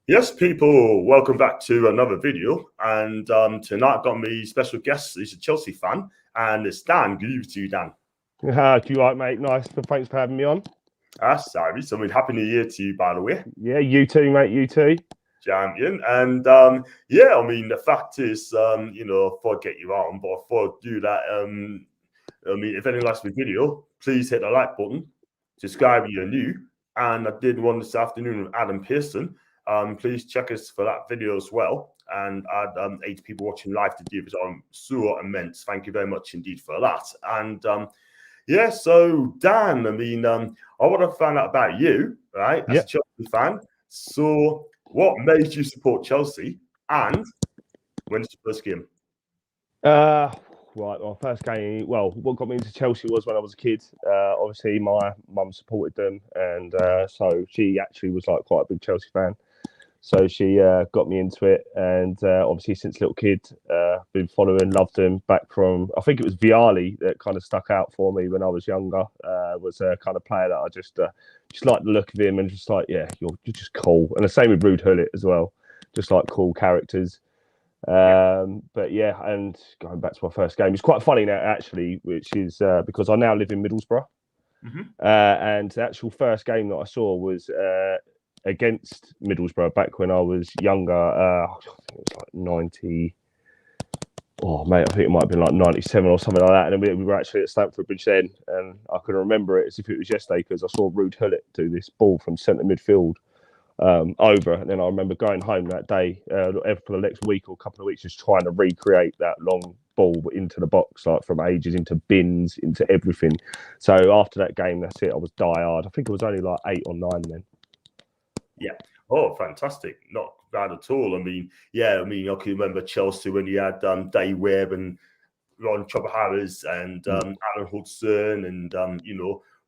Yes, people, welcome back to another video. And tonight I've got me special guest. He's a Chelsea fan, and it's Dan. Good evening to you, Dan. Do you like, mate? Nice. Thanks for having me on. Sorry. So, happy New Year to you, by the way. Yeah, you too, mate. You too. Champion. And the fact is, before I get you on, but before I do that, if anyone likes my video, please hit the like button, subscribe if you're new. And I did one this afternoon with Adam Pearson. Please check us for that video as well. And I had 8 people watching live today, which I'm so immense. Thank you very much indeed for that. And so Dan, I want to find out about you, right? As a Chelsea fan. So, what made you support Chelsea, and when's your first game? Right, my first game. Well, what got me into Chelsea was when I was a kid. Obviously, my mum supported them, and so she actually was like quite a big Chelsea fan. So she got me into it, and obviously since little kid, been following, loved them back from. I think it was Vialli that kind of stuck out for me when I was younger. Was a kind of player that I just liked the look of him, and just like, yeah, you're just cool. And the same with Ruud Gullit as well, just like cool characters. But yeah, and going back to my first game, it's quite funny now actually, which is because I now live in Middlesbrough, and the actual first game that I saw was against Middlesbrough back when I was younger. I think it was like 90. Oh mate, I think it might have been like 97 or something like that. And we were actually at Stamford Bridge then, and I can remember it as if it was yesterday because I saw Ruud Gullit do this ball from centre midfield over, and then I remember going home that day for the next week or couple of weeks just trying to recreate that long ball into the box, like from ages, into bins, into everything. So after that game, that's it, I was die hard. I think it was only like 8 or 9 then. Yeah. Oh, fantastic. Not bad at all. I can remember Chelsea when you had Dave Webb and Ron Chopper Harris and Alan Hudson and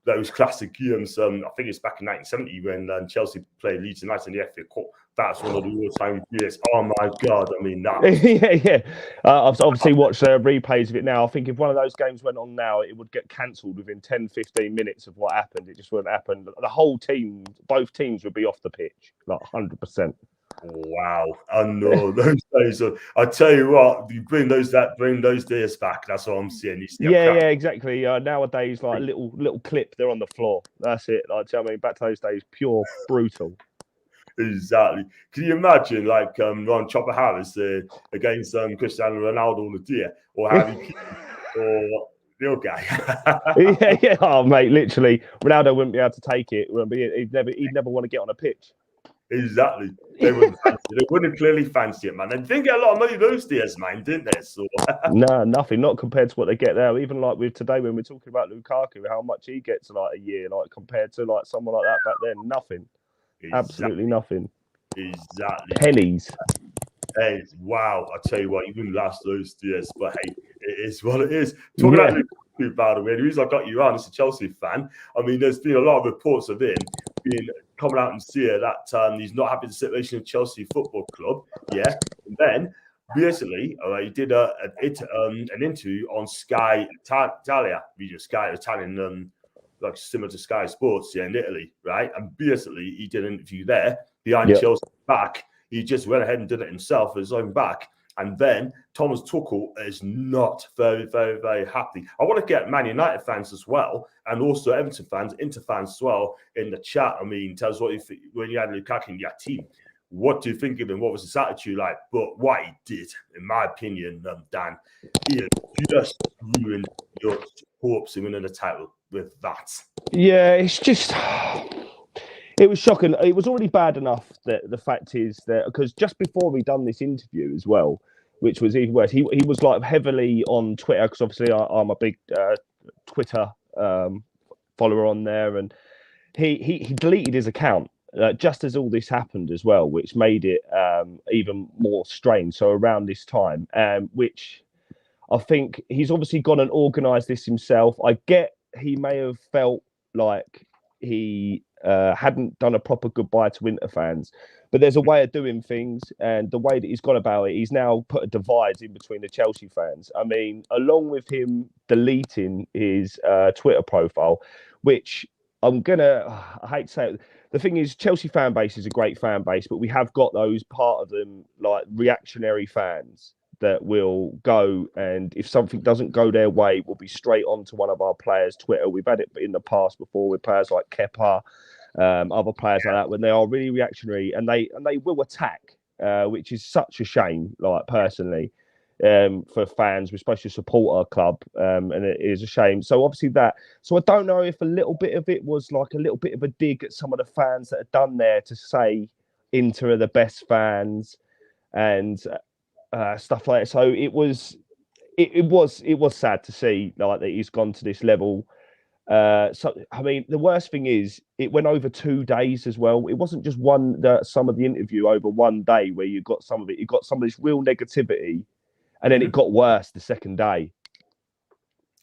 those classic games. I think it's back in 1970 when Chelsea played Leeds United in the FA Cup. That's one of the all-time years. Oh my God! That. yeah. I've obviously watched replays of it now. I think if one of those games went on now, it would get cancelled within 10, 15 minutes of what happened. It just wouldn't happen. The whole team, both teams, would be off the pitch, like 100%. Wow, I know those days. I tell you what, you bring those days back. That's what I'm saying. Yeah, exactly. Nowadays, like little clip, they're on the floor. That's it. Like, I mean, back to those days, pure brutal. Exactly. Can you imagine, like Ron Chopper Harris against Cristiano Ronaldo on the day, or Harry Kane, or the other guy? yeah. Oh, mate, literally, Ronaldo wouldn't be able to take it. He'd never want to get on a pitch. Exactly. They wouldn't clearly fancy it, man. They didn't get a lot of money those days, man, didn't they? So no, nothing. Not compared to what they get there. Even like with today, when we're talking about Lukaku, how much he gets like a year, like compared to like someone like that back then, nothing. Exactly. Absolutely nothing. Exactly. Pennies. Hey, wow! I tell you what, you wouldn't last those years, but hey, it is what it is. Talking about Lukaku, by the way, the reason I got you on as a Chelsea fan, I mean, there's been a lot of reports of him coming out and saying that he's not happy with the situation of Chelsea Football Club. Yeah, and then basically, he did an interview on Sky Italia, Sky Italian, like similar to Sky Sports, in Italy, right? And basically, he did an interview there behind Chelsea's back. He just went ahead and did it himself at his own back. And then Thomas Tuchel is not very, very, very happy. I want to get Man United fans as well, and also Everton fans, Inter fans as well in the chat. I mean, tell us what you think when you had Lukaku in your team. What do you think of him? What was his attitude like? But what he did, in my opinion, Dan, he just ruined your hopes of winning the title with that. Yeah, it's just... It was shocking. It was already bad enough that the fact is that because just before we done this interview as well, which was even worse, he was like heavily on Twitter because obviously I'm a big Twitter follower on there, and he deleted his account just as all this happened as well, which made it even more strange. So around this time, which I think he's obviously gone and organised this himself. I get he may have felt like he hadn't done a proper goodbye to Inter fans, but there's a way of doing things, and the way that he's gone about it, he's now put a divide in between the Chelsea fans. I mean, along with him deleting his Twitter profile, which I hate to say it. The thing is, Chelsea fan base is a great fan base, but we have got those part of them like reactionary fans that will go, and if something doesn't go their way, will be straight onto one of our players' Twitter. We've had it in the past before with players like Kepa, other players like that, when they are really reactionary and they will attack, which is such a shame. Like personally, for fans, we're supposed to support our club, and it is a shame. So obviously that. So I don't know if a little bit of it was like a little bit of a dig at some of the fans that are done there to say Inter are the best fans and stuff like that. So it was sad to see like that he's gone to this level. So I mean, the worst thing is it went over 2 days as well. It wasn't just some of the interview over 1 day where you got some of it. You got some of this real negativity. And then it got worse the second day.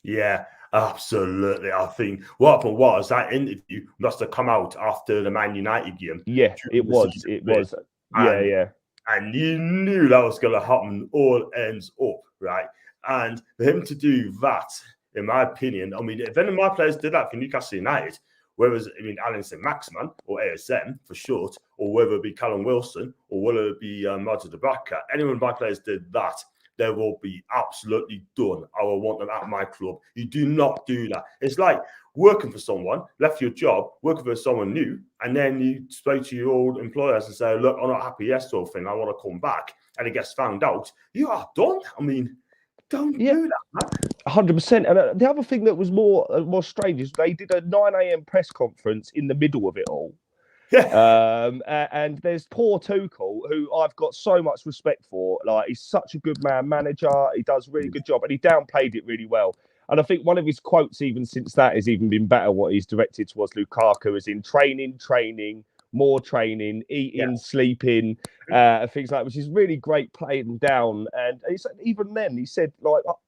Yeah, absolutely. I think what happened was that interview must have come out after the Man United game. Yeah, it was. Yeah. And you knew that was going to happen. All ends up, right? And for him to do that, in my opinion, I mean, if any of my players did that for Newcastle United, whether it's, Alan St. Maximan or ASM for short, or whether it be Callum Wilson, or whether it be Martin DeBacca, any of my players did that, they will be absolutely done. I will want them at my club. You do not do that. It's like working for someone, left your job, working for someone new, and then you spoke to your old employers and say, look, I'm not happy, yes, sort of thing. I want to come back. And it gets found out. You are done. I mean, don't do that, man. 100%. And the other thing that was more strange is they did a 9 a.m. press conference in the middle of it all. Yeah. And there's poor Tuchel, who I've got so much respect for. Like, he's such a good manager. He does a really good job, and he downplayed it really well. And I think one of his quotes, even since that, has even been better. What he's directed towards Lukaku is in training, more training, eating, sleeping, things like that, which is really great playing down. And he said, even then, he said all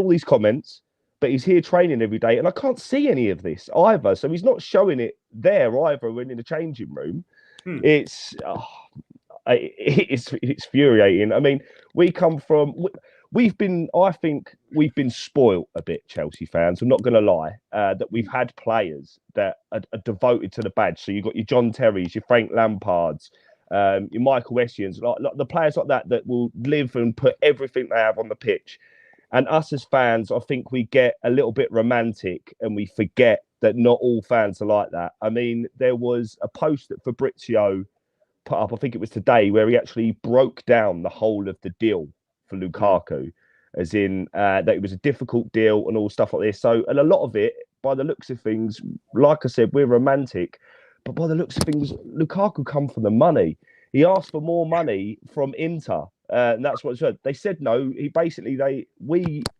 these comments, but he's here training every day, and I can't see any of this either. So he's not showing it there either when in the changing room. It's infuriating. I mean, I think we've been spoiled a bit, Chelsea fans. I'm not going to lie, that we've had players that are devoted to the badge. So you've got your John Terrys, your Frank Lampards, your Michael Essians, like the players like that will live and put everything they have on the pitch. And us as fans, I think we get a little bit romantic and we forget that not all fans are like that. I mean, there was a post that Fabrizio put up, I think it was today, where he actually broke down the whole of the deal for Lukaku, as in that it was a difficult deal and all stuff like this. So, and a lot of it, by the looks of things, like I said, we're romantic, but by the looks of things, Lukaku come from the money. He asked for more money from Inter. And that's what it said. They said no.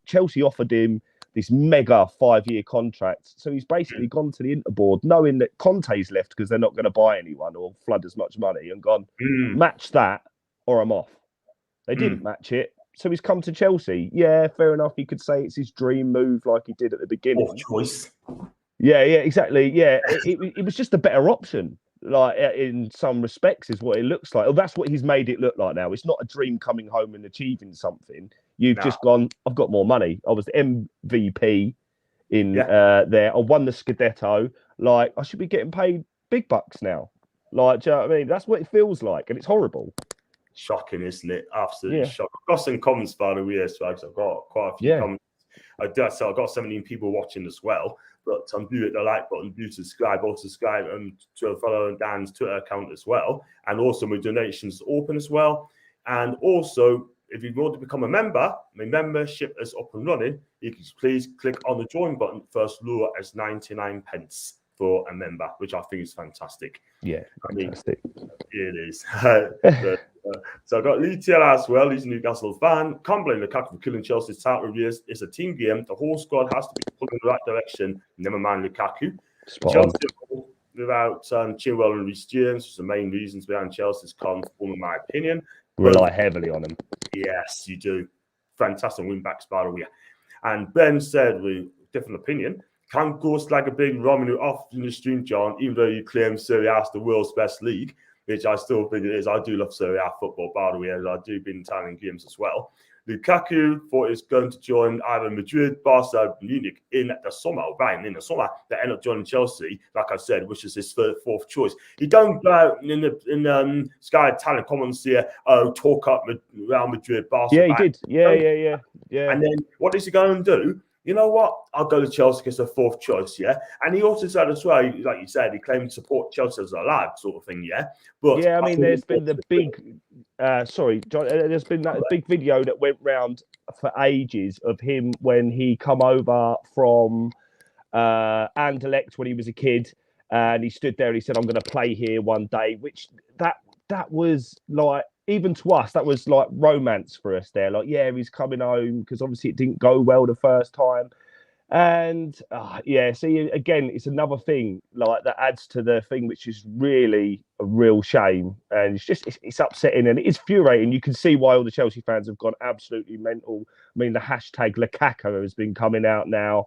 Chelsea offered him this mega 5-year contract. So he's basically gone to the Inter board, knowing that Conte's left because they're not going to buy anyone or flood as much money, and gone, match that or I'm off. They didn't match it. So he's come to Chelsea. Yeah, fair enough. You could say it's his dream move like he did at the beginning. Of choice. Yeah, exactly. Yeah, it was just a better option. Like, in some respects, is what it looks like. Well, that's what he's made it look like now. It's not a dream coming home and achieving something. You've just gone, I've got more money. I was the MVP in there. I won the Scudetto. Like, I should be getting paid big bucks now. Like, do you know what I mean? That's what it feels like, and it's horrible. Shocking, isn't it? Absolutely shocking. I've got some comments, by the way, as well. I've got quite a few comments. I've got 17 people watching as well. But do hit the like button, do subscribe, or subscribe to follow Dan's Twitter account as well. And also, my donations open as well. And also, if you want to become a member, my membership is up and running. You can please click on the join button. First lower as 99 pence for a member, which I think is fantastic. Yeah, fantastic. It is. So I've got Lee Taylor as well. He's a Newcastle fan. Can't blame Lukaku for killing Chelsea's title reviews. It's a team game. The whole squad has to be put in the right direction. Never mind Lukaku. Chelsea without Chilwell and Reece James is the main reasons behind Chelsea's con, in my opinion. Rely heavily on them. Yes, you do. Fantastic wing backs, by the way. And Ben said, with different opinion, can Ghost like a big Romelu off in the stream, John, even though you claim Serie A is the world's best league? which I still think it is. I do love Serie A football, by the way, as I do been Italian games as well. Lukaku thought he was going to join either Madrid, Barca, Munich in the summer, or Bayern in the summer. They ended up joining Chelsea, like I said, which is his fourth choice. He don't go out in Sky Italian comments here, talk up Real Madrid, Barca. Yeah, he did. Yeah. And then what is he going to do? You know what? I'll go to Chelsea because the fourth choice, yeah. And he also said as well, like you said, he claimed to support Chelsea as a lad, sort of thing, yeah. But yeah, I mean, there's been the big, sorry, John, there's been that big video that went round for ages of him when he come over from Anderlecht when he was a kid, and he stood there and he said, "I'm going to play here one day," which that was like, even to us, that was like romance for us there. Like, yeah, he's coming home because obviously it didn't go well the first time. And yeah, see, again, it's another thing like that adds to the thing, which is really a real shame. And it's upsetting and it's infuriating. You can see why all the Chelsea fans have gone absolutely mental. I mean, the hashtag Lukaku has been coming out now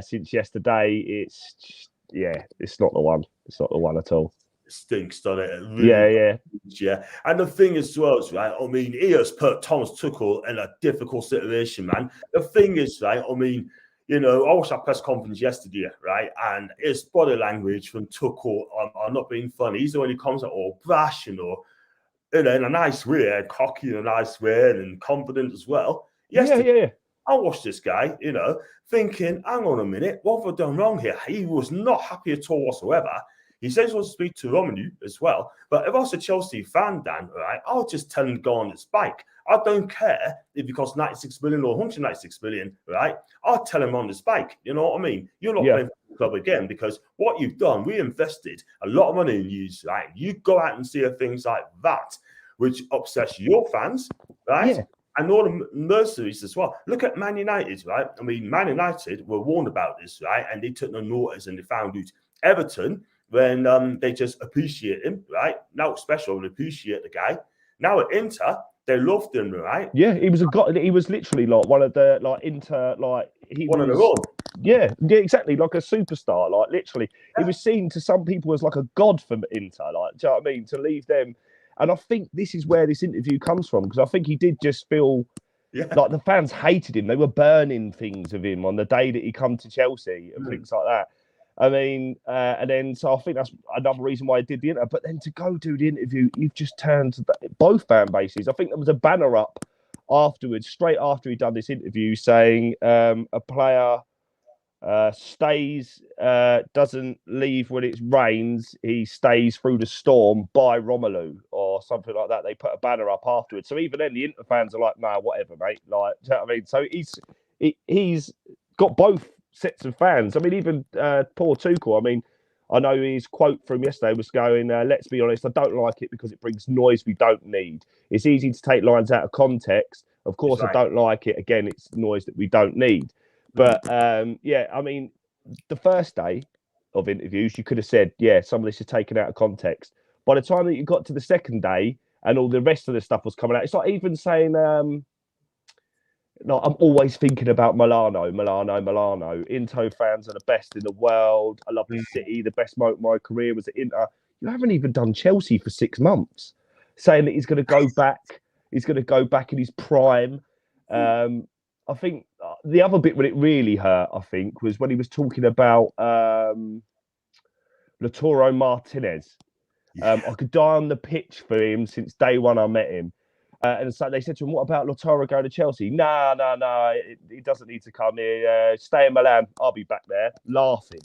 since yesterday. It's just, yeah, it's not the one. It's not the one at all. Stinks, doesn't it? Really yeah. And the thing is, well, right? I mean, he has put Thomas Tuchel in a difficult situation, man. The thing is, right? I mean, you know, I watched that press conference yesterday, right? And his body language from Tuchel are not being funny. He's the one who comes out all brash and all, you know, in a nice way, and cocky in a nice way, and confident as well. Yeah. I watched this guy, you know, thinking, hang on a minute, what have I done wrong here? He was not happy at all whatsoever. He says he wants to speak to Romelu as well. But if I was a Chelsea fan, Dan, right, I'll just tell him to go on his bike. I don't care if it costs 96 million or 196 million, right? I'll tell him on his bike. You know what I mean? You're not playing for the club again because what you've done, we invested a lot of money in you, right? You go out and see things like that, which upsets your fans, right? Yeah. And all the mercenaries as well. Look at Man United, right? I mean, Man United were warned about this, right? And they took no notice and they found out. Everton, when they just appreciate him, right? Now it's special and appreciate the guy. Now at Inter, they loved him, right? Yeah, he was he was literally like one of the Inter, like one of their own. Yeah, exactly, like a superstar. Like literally, he was seen to some people as like a god from Inter. Like, do you know what I mean? To leave them, and I think this is where this interview comes from because I think he did just feel like the fans hated him. They were burning things of him on the day that he come to Chelsea and things like that. I mean, and then so I think that's another reason why I did the interview. But then to go do the interview, you've just turned both fan bases. I think there was a banner up afterwards, straight after he'd done this interview, saying a player stays, doesn't leave when it rains, he stays through the storm by Romelu or something like that. They put a banner up afterwards. So even then, the Inter fans are like, nah, whatever, mate. Like, do you know what I mean? So he's got both sets of fans. I mean, even poor Tuchel. I mean, I know his quote from yesterday was going, let's be honest, I don't like it because it brings noise we don't need. It's easy to take lines out of context. Of course, I don't like it. Again, it's noise that we don't need. But yeah, I mean, the first day of interviews, you could have said, yeah, some of this is taken out of context. By the time that you got to the second day and all the rest of the stuff was coming out, it's like even saying, no, I'm always thinking about Milano. Inter fans are the best in the world. I love the city. The best moment of my career was at Inter. You haven't even done Chelsea for 6 months. Saying that he's going to go back. He's going to go back in his prime. I think the other bit when it really hurt, I think, was when he was talking about Lautaro Martinez. I could die on the pitch for him since day one I met him. And so they said to him, what about Lautaro going to Chelsea? No, he doesn't need to come here. Stay in Milan. I'll be back there. Laughing.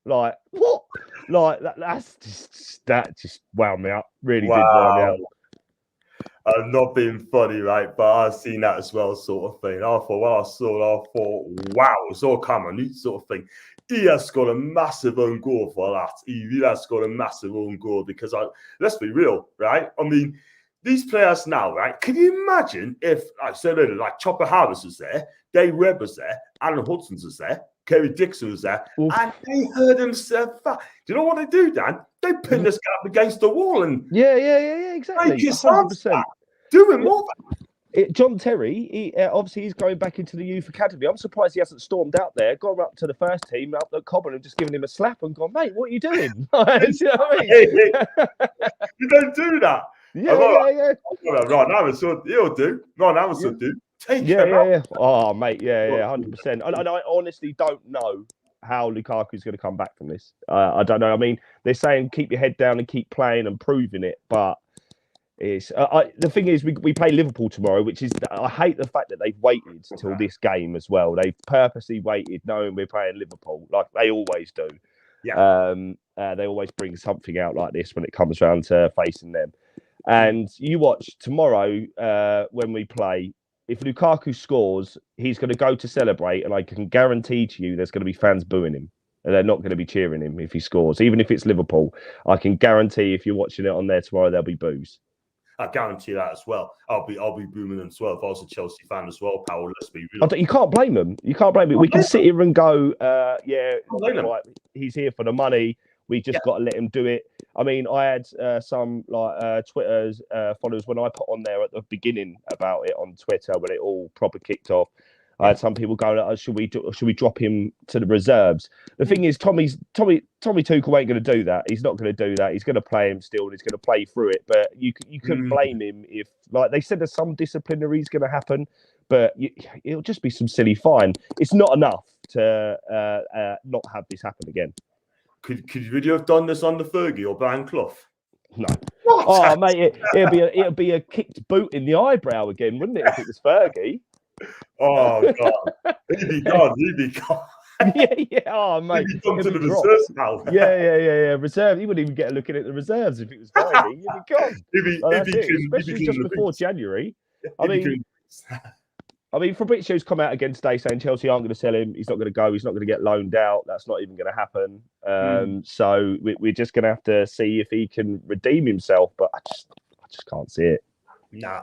Like, what? Like, that just wound me up. Really did wound me up. I'm not being funny, right? But I've seen that as well, sort of thing. I thought, wow, it's all coming, sort of thing. He has scored a massive own goal for that. He really has scored a massive own goal because, let's be real, right? I mean, these players now, right? Can you imagine if, like I said earlier, like Chopper Harris was there, Dave Webb was there, Alan Hudson was there, Kerry Dixon was there, and they heard himself. Do you know what they do, Dan? They pin this guy up against the wall and exactly. 100%. Doing more. John Terry, obviously he's going back into the youth academy. I'm surprised he hasn't stormed out there, gone up to the first team, up at Cobham and just given him a slap and gone, mate, what are you doing? Do you know what I mean? You don't do that. Yeah. Right now, he'll do. Right now, Yeah. do. Take him out. Yeah. Oh, mate, yeah, 100%. And I honestly don't know how Lukaku's going to come back from this. I don't know. I mean, they're saying keep your head down and keep playing and proving it, but it's the thing is we play Liverpool tomorrow, which is I hate the fact that they've waited till this game as well. They've purposely waited, knowing we're playing Liverpool, like they always do. Yeah. They always bring something out like this when it comes around to facing them. And you watch tomorrow when we play. If Lukaku scores, he's going to go to celebrate, and I can guarantee to you there's going to be fans booing him. And they're not going to be cheering him if he scores, even if it's Liverpool. I can guarantee if you're watching it on there tomorrow, there'll be boos. I guarantee that as well. I'll be booming them as well. If I was a Chelsea fan as well, Powell, let's be real. You can't blame them. You can't blame them. We can sit here and go, right, he's here for the money. We just got to let him do it. I mean, I had some Twitter's followers when I put on there at the beginning about it on Twitter when it all proper kicked off. I had some people going, should we drop him to the reserves? The thing is, Tommy Tuchel ain't going to do that. He's not going to do that. He's going to play him still, and he's going to play through it. But you couldn't blame him if, like they said, there's some disciplinary is going to happen, but it'll just be some silly fine. It's not enough to not have this happen again. Could you have done this under Fergie or Brian Clough? No. What? Oh, mate, it'll be a kicked boot in the eyebrow again, wouldn't it, if it was Fergie? Oh, God. He'd be gone. Yeah. Oh, mate. He'd be gone to the reserves now. Yeah. Reserve. He wouldn't even get a look at it at the reserves if it was Fergie. He'd be gone. Especially just before January. I mean, Fabrizio's come out again today saying Chelsea aren't going to sell him. He's not going to go. He's not going to get loaned out. That's not even going to happen. So we're just going to have to see if he can redeem himself. But I just can't see it. Nah.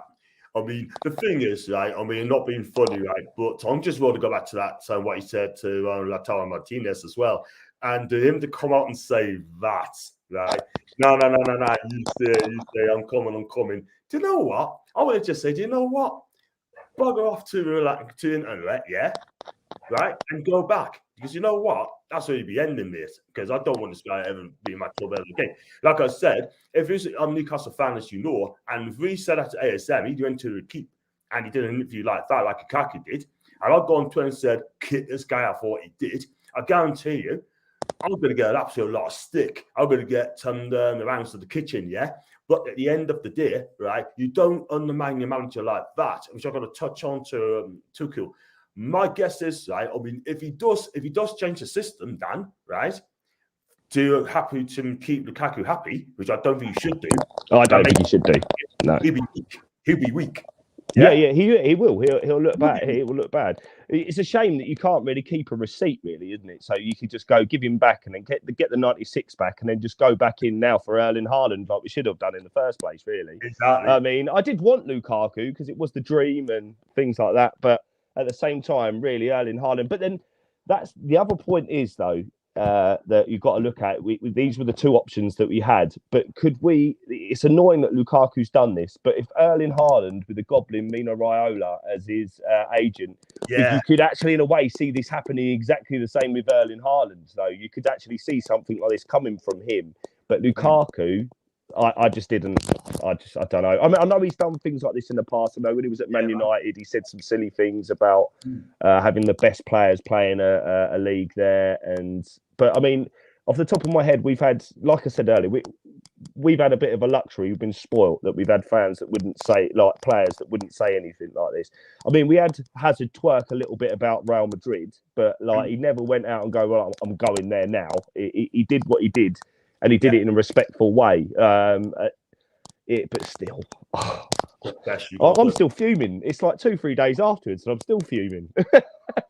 I mean, the thing is, right? I mean, not being funny, right? But Tom just want to go back to that, what he said to Lautaro Martinez as well. And him to come out and say that, right? No. You say, I'm coming. Do you know what? I want to just say, do you know what? Bugger off to the internet, yeah? Right? And go back. Because you know what? That's where you'd be ending this. Because I don't want this guy ever be in my club ever again. Like I said, if he's a Newcastle fan, as you know, and if we said that to ASM, he went to the keep and he did an interview like that, like Lukaku did, and I'd gone to him and said, kick this guy out for what he did, I guarantee you, I'm going to get an absolute lot of stick. I'm going to get the rounds to the kitchen, yeah? But at the end of the day, right, you don't undermine your manager like that, which I'm going to touch on to Tuchel. My guess is, right, I mean, if he does change the system, Dan, right, to keep Lukaku happy, which I don't think he should do. I don't think he should do. No. He'll be weak. Yeah, he will. He'll look bad. He will look bad. It's a shame that you can't really keep a receipt, really, isn't it? So you could just go give him back and then get the 96 back and then just go back in now for Erling Haaland like we should have done in the first place, really. Exactly. I mean, I did want Lukaku because it was the dream and things like that, but at the same time, really, Erling Haaland. But then that's the other point is, though, that you've got to look at. These were the two options that we had. But could we... It's annoying that Lukaku's done this, but if Erling Haaland with the Goblin Mino Raiola as his agent, you could actually, in a way, see this happening exactly the same with Erling Haaland, though. You could actually see something like this coming from him. But Lukaku... I just didn't. I don't know. I mean, I know he's done things like this in the past. I know when he was at Man United, he said some silly things about having the best players playing a league there. But I mean, off the top of my head, we've had, like I said earlier, we've had a bit of a luxury. We've been spoilt that we've had fans that wouldn't say, like players that wouldn't say anything like this. I mean, we had Hazard twerk a little bit about Real Madrid, but like he never went out and go, well, I'm going there now. He did what he did. And he did it in a respectful way. But still, I'm still fuming. It's like 2-3 days afterwards, and I'm still fuming.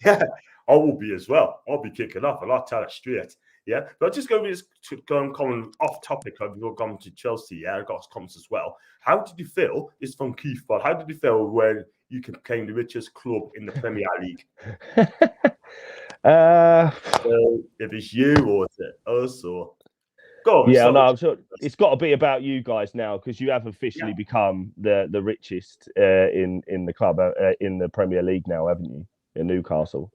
Yeah, I will be as well. I'll be kicking off, and I'll tell it straight. Yeah, but just going off topic before going to Chelsea. Yeah, I got comments as well. How did you feel? It's from Keith, but how did you feel when you became the richest club in the Premier League? So if it's you or is it us or? Yeah, no, I'm sure it's got to be about you guys now because you have officially become the richest in the club in the Premier League now, haven't you? In Newcastle.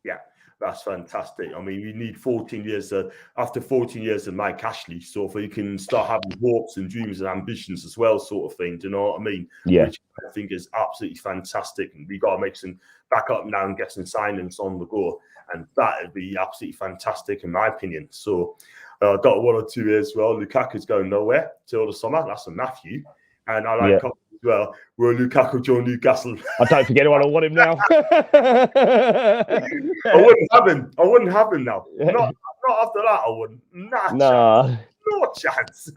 Yeah, That's fantastic. I mean, we need 14 years after 14 years of Mike Ashley, so if we can start having hopes and dreams and ambitions as well, sort of thing. Do you know what I mean? Yeah. Which I think is absolutely fantastic. And we got to make some back up now and get some signings on the go. And that would be absolutely fantastic, in my opinion. So I got 1 or 2 years as well. Lukaku's going nowhere till the summer. That's a Matthew. And I like as well. Will Lukaku join Newcastle? I don't think anyone will want him now. I wouldn't have him now. Not after that. I wouldn't. No chance.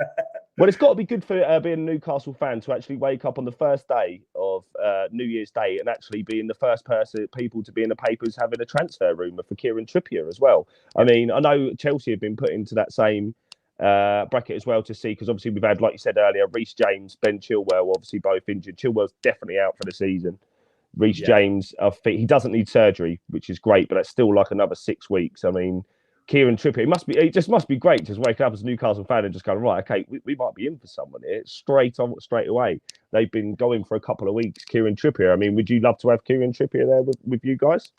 Well, it's got to be good for being a Newcastle fan to actually wake up on the first day of New Year's Day and actually being the first people to be in the papers having a transfer rumour for Kieran Trippier as well. I mean, I know Chelsea have been put into that same bracket as well to see, because obviously we've had, like you said earlier, Reece James, Ben Chilwell, obviously both injured. Chilwell's definitely out for the season. Reece James, he doesn't need surgery, which is great, but that's still like another 6 weeks. I mean, Kieran Trippier, it just must be great just waking up as a Newcastle fan and just going, right, okay, we might be in for someone here straight away. They've been going for a couple of weeks. Kieran Trippier, I mean, would you love to have Kieran Trippier there with you guys?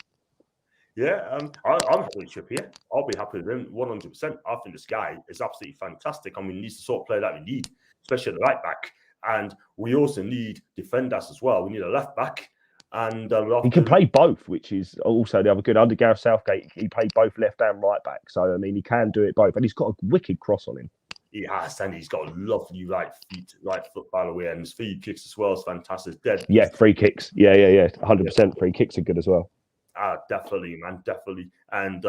Yeah, I'm happy with Trippier. I'll be happy with him 100%. I think this guy is absolutely fantastic. I mean, he needs the sort of player that we need, especially at the right back. And we also need defenders as well. We need a left back. And he can play both, which is also the other good. Under Gareth Southgate, he played both left and right back. So, I mean, he can do it both. And he's got a wicked cross on him. He has, and he's got a lovely right foot, by the way. And his free kicks as well is fantastic. Free kicks. Yeah. 100% free kicks are good as well. Definitely, man, definitely. And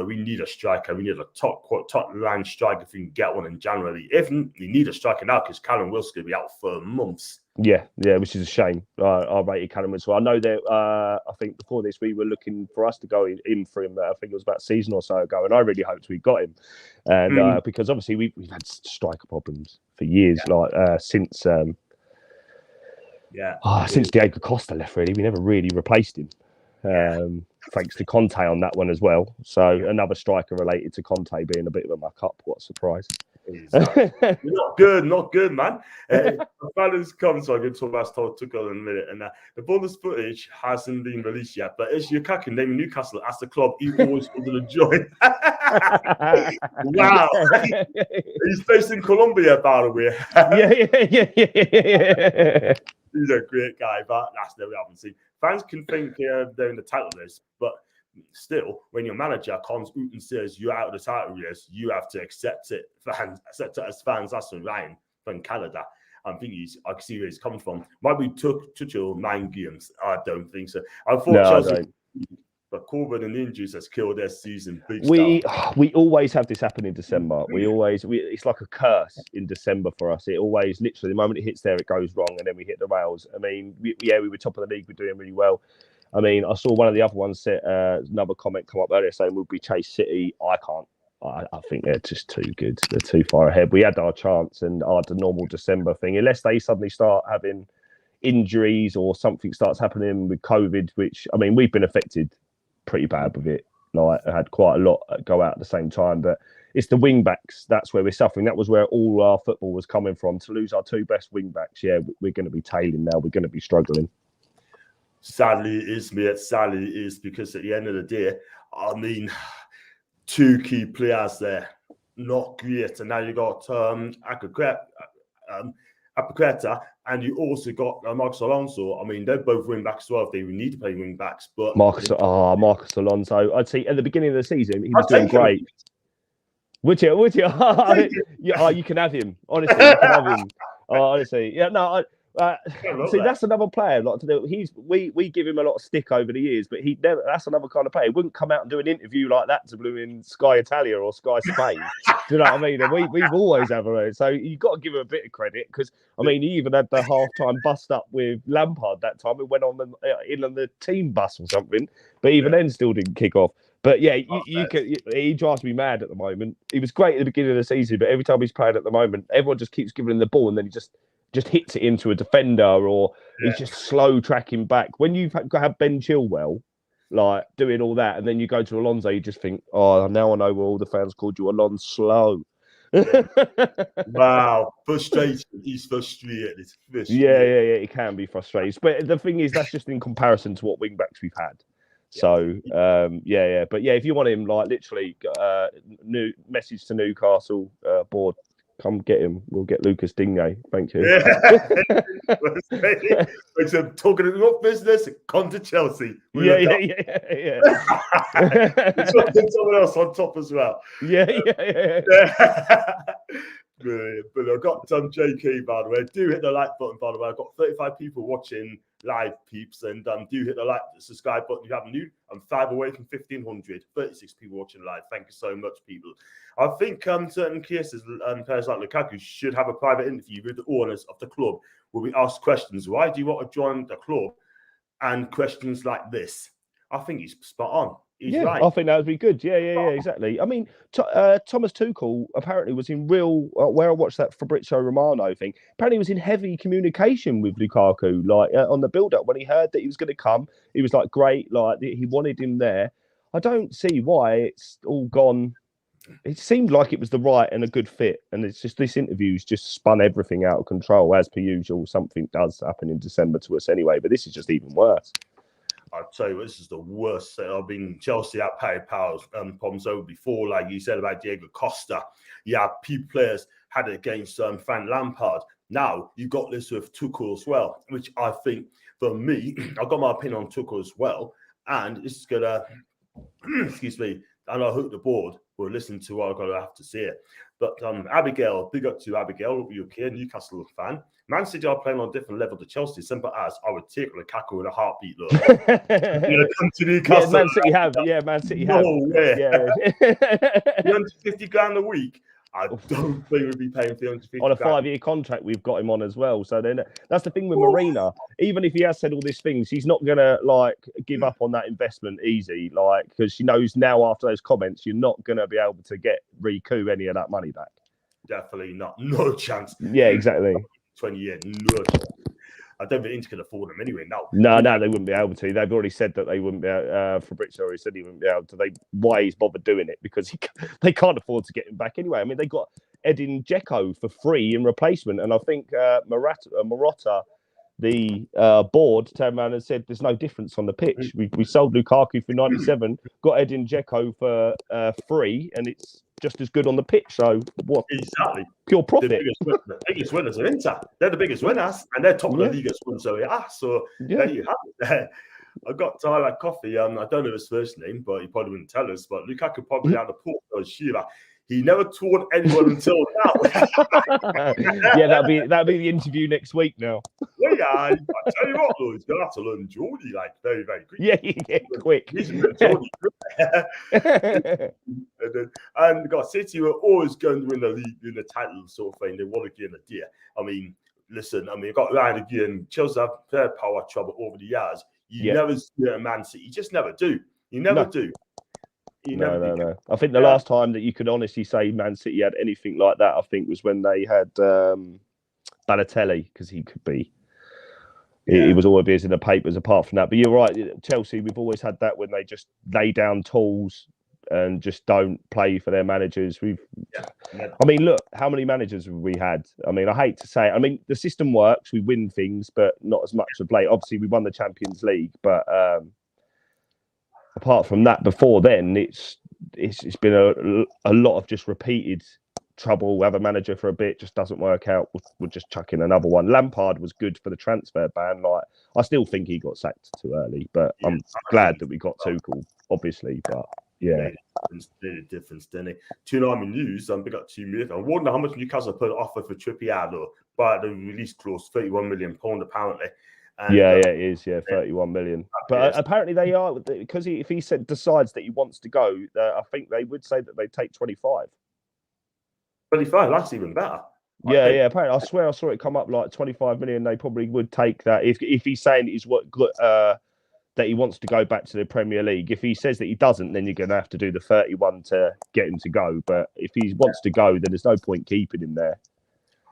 we need a striker. We need a top line striker if we can get one in January. If we need a striker now, because Callum Wilson's going to be out for months. Yeah, which is a shame. I rated Callum Wilson. I know that I think before this we were looking for us to go in for him. I think it was about a season or so ago, and I really hoped we got him. And because obviously we've had striker problems for years, since Diego Costa left. Really, we never really replaced him. Thanks to Conte on that one as well. So another striker related to Conte being a bit of a muck up. What a surprise. Not good, man. The balance comes, so I'm going to talk about Tuchel in a minute. And the bonus footage hasn't been released yet, but it's Lukaku naming Newcastle as the club he always wanted to join. Wow. He's based in Colombia, by the way. Yeah. He's a great guy, but that's never happened. See, fans can think they're in the title list, but still, when your manager comes out and says you're out of the title race, you have to accept it. Accept it as fans. That's from Ryan from Canada. I can see where he's coming from. Might be Tuchel 9 games. I don't think so. I thought Chelsea, but COVID and injuries has killed their season. We always have this happen in December. It's like a curse in December for us. It always, literally, the moment it hits there, it goes wrong, and then we hit the rails. I mean, we were top of the league. We're doing really well. I mean, I saw one of the other ones set another comment come up earlier saying we'll be Chase City. I can't. I think they're just too good. They're too far ahead. We had our chance and the normal December thing. Unless they suddenly start having injuries or something starts happening with COVID, which, I mean, we've been affected pretty bad with it. Like, I had quite a lot go out at the same time. But it's the wing backs. That's where we're suffering. That was where all our football was coming from. To lose our 2 best wing backs, we're going to be tailing now. We're going to be struggling. Sadly, it is, mate. Sadly, it is, because at the end of the day, I mean, 2 key players there, not great. And now you got Apiqueta, and you also got Marcos Alonso. I mean, they're both wing backs as well if they need to play wing backs. But Marcos Alonso, I'd say at the beginning of the season, he was doing great. Would you? You can have him. Honestly, you can have him. Honestly, see, that's another player. We give him a lot of stick over the years, but that's another kind of player. He wouldn't come out and do an interview like that to blue in Sky Italia or Sky Spain. Do you know what I mean? And we've always had it. So you've got to give him a bit of credit, because I mean, he even had the halftime bust up with Lampard that time. It went on the team bus or something, but even then still didn't kick off. But he drives me mad at the moment. He was great at the beginning of the season, but every time he's playing at the moment, everyone just keeps giving him the ball, and then he just hits it into a defender, or he's just slow tracking back. When you've had Ben Chilwell like doing all that, and then you go to Alonso, you just think, oh, now I know where all the fans called you Alonso slow. Wow, frustrating. He's frustrated. Yeah, it can be frustrating. But the thing is, that's just in comparison to what wing backs we've had. So yeah. But yeah, if you want him, like literally, new message to Newcastle board. Come get him. We'll get Lucas Digne. Thank you. Yeah. So talking about business, come to Chelsea. Yeah. Someone else on top as well. Yeah. Brilliant. But I've got JK, by the way. Do hit the like button, by the way. I've got 35 people watching live, peeps, and do hit the like, subscribe button if you haven't new. I'm 5 away from 1,500. 36 people watching live. Thank you so much, people. I think certain cases, players like Lukaku should have a private interview with the owners of the club where we ask questions. Why do you want to join the club? And questions like this. I think he's spot on. He's right. I think that would be good. Yeah, exactly. I mean, Thomas Tuchel apparently was in real, where I watched that Fabrizio Romano thing, apparently he was in heavy communication with Lukaku, like on the build-up. When he heard that he was going to come, he was like, great, like he wanted him there. I don't see why it's all gone. It seemed like it was the right and a good fit. And it's just this interview's just spun everything out of control. As per usual, something does happen in December to us anyway, but this is just even worse. I'll tell you, this is the worst. I've been Chelsea at Paddy Power's problems over before, like you said about Diego Costa. Yeah, people players had it against Frank Lampard. Now you got this with Tuchel as well, which I think for me, I've got my opinion on Tuchel as well, and it's gonna excuse me. And I hope the board will listen to what I've got to have to say. But Abigail, big up to Abigail, will be okay, Newcastle fan. Man City are playing on a different level to Chelsea. Simple as I would take Lukaku in a heartbeat, though. Come to Newcastle. Man City have. Yeah, Man City have. No way. Yeah. 350 grand a week. I don't think we'd be paying 350 on a 5-year contract. We've got him on as well. So then that's the thing with Marina. Even if he has said all these things, he's not gonna like give up on that investment easy. Like because she knows now after those comments, you're not gonna be able to recoup any of that money back. Definitely not. No chance. Yeah, exactly. 20 years. No chance. I don't think Inter can afford them anyway now. No, they wouldn't be able to. They've already said that they wouldn't be able Fabrizio already said he wouldn't be able to. Why he's bothered doing it? Because they can't afford to get him back anyway. I mean, they got Edin Dzeko for free in replacement. And I think Marotta, the board, turned around and said there's no difference on the pitch. We sold Lukaku for 97, got Edin Dzeko for free, and it's just as good on the pitch. So what? Exactly. Pure profit. The biggest winners are Inter. They're the biggest winners, and they're top of the league as well. So there you have it. I got Tyler Coffee. I don't know his first name, but he probably wouldn't tell us. But Lukaku probably out the port of Sheila. He never toured anyone until now. Yeah, that'll be the interview next week now. Well, yeah, I tell you what, though, he's gonna have to learn Geordie like very, very quick. Yeah, quick. He's Geordie. and got City were always going to win the league, win the title, sort of thing. They won again a year. I mean, listen, you've got Ryan again. Chelsea have their power trouble over the years. You never see a Man City. You just never do. You never do. No. I think the last time that you could honestly say Man City had anything like that, I think, was when they had Balotelli, because he could be. He was always in the papers apart from that. But you're right, Chelsea, we've always had that when they just lay down tools and just don't play for their managers. I mean, look, how many managers have we had? I mean, I hate to say it. I mean, the system works. We win things, but not as much to play. Obviously, we won the Champions League, but apart from that, before then, it's been a lot of just repeated trouble. Have a manager for a bit, just doesn't work out. We'll just chuck in another one. Lampard was good for the transfer ban. Like, I still think he got sacked too early, but I'm glad that we got Tuchel, obviously. But yeah, made a difference, didn't it? Two Army news. Big up to me. I wonder how much Newcastle put an offer for Trippier though, but the release clause, £31 million apparently. And, it is. 31 million. But apparently they are, because if he decides that he wants to go, I think they would say that they take 25. 25, that's even better. Yeah. Apparently, I swear I saw it come up like 25 million. They probably would take that if he's saying he's that he wants to go back to the Premier League. If he says that he doesn't, then you're going to have to do the 31 to get him to go. But if he wants to go, then there's no point keeping him there.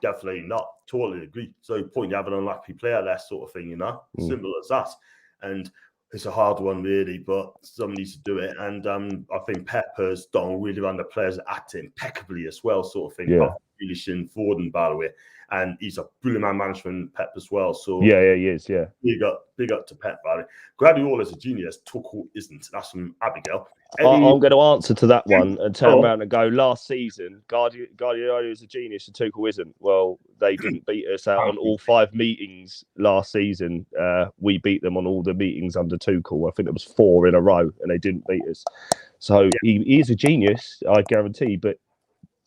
Definitely not. Totally agree. So point you have an unlucky player, that sort of thing, Simple as that. And it's a hard one, really, but someone needs to do it. And I think Pep has done really run the players acting impeccably as well, sort of thing. Yeah. Grealish and Foden, by the way. And he's a brilliant man management, Pep, as well. So yeah, he is. Yeah, big up to Pep, by the way. Guardiola's a genius. Tuchel isn't. That's from Abigail. I'm going to answer to that one and turn around and go, last season, Guardiola is a genius and Tuchel isn't. Well, they didn't beat us out on all 5 meetings last season. We beat them on all the meetings under Tuchel. I think it was 4 in a row and they didn't beat us. So he is a genius, I guarantee, but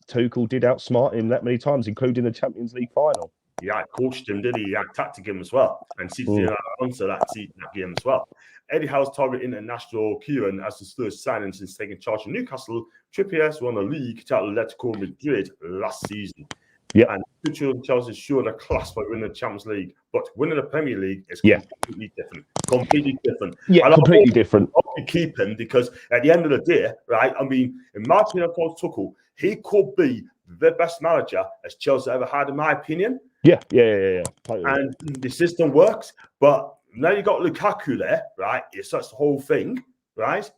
Tuchel did outsmart him that many times, including the Champions League final. Yeah, I coached him, did he? I tactic him as well. And City answer that game as well. Eddie Howe's target international Kieran as his first signing since taking charge of Newcastle. Trippier won the league to Atletico Madrid last season. Yeah. And Tuchel and Chelsea showed a class by winning the Champions League, but winning the Premier League is completely different. Completely different. Yeah, completely different. I hope you keep him because at the end of the day, right? I mean, in my opinion, Tuchel, he could be the best manager as Chelsea ever had, in my opinion. Yeah. Totally. And the system works, but now you got Lukaku there, right? It's such the whole thing, right?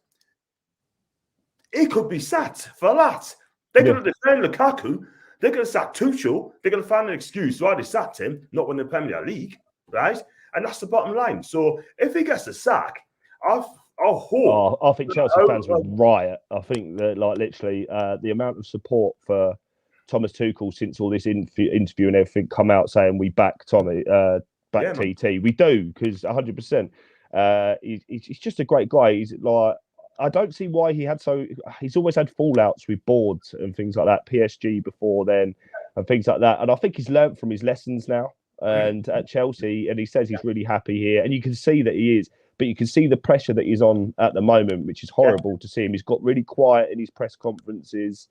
He could be sat for that. They're going to defend Lukaku. They're going to sack Tuchel. They're going to find an excuse why they sacked him, not win the Premier League, right? And that's the bottom line. So if he gets a sack, I hope. I think Chelsea fans would riot. I think that, like, literally, the amount of support for Thomas Tuchel since all this interview and everything come out saying we back Tommy, TT. We do, because 100%. He's just a great guy. He's like, I don't see why he's always had fallouts with boards and things like that, PSG before then and things like that. And I think he's learned from his lessons now and at Chelsea, and he says he's really happy here. And you can see that he is, but you can see the pressure that he's on at the moment, which is horrible to see him. He's got really quiet in his press conferences.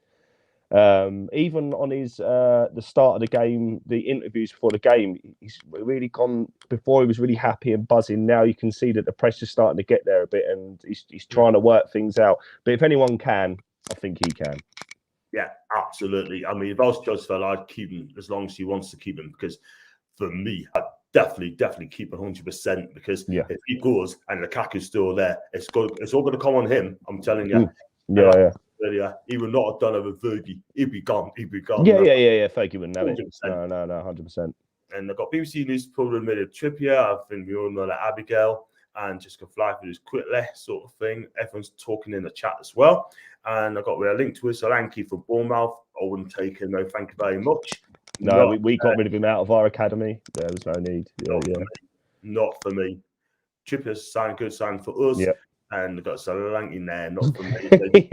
Even on his the start of the game, the interviews before the game, he's really gone. Before he was really happy and buzzing. Now you can see that the pressure's starting to get there a bit, and he's trying to work things out. But if anyone can, I think he can. Yeah, absolutely. I mean, if I was Chelsea, I'd keep him as long as he wants to keep him, because for me, I'd definitely keep 100%, because if he goes and Lukaku's still there, it's all going to come on him. I'm telling you. Earlier, he would not have done it with Fergie. He'd be gone. Yeah. Fergie wouldn't have it. No, 100%. And I've got BBC News probably made a Trippier. I think we all know that Abigail and just can fly through this quickly sort of thing. Everyone's talking in the chat as well. And I got a link to Solanke from Bournemouth. I wouldn't take him. No, thank you very much. No, we got rid of him out of our academy. There was no need. Not for me. Trippier's good sign for us. Yeah. And I've got Solanke in there, not for me.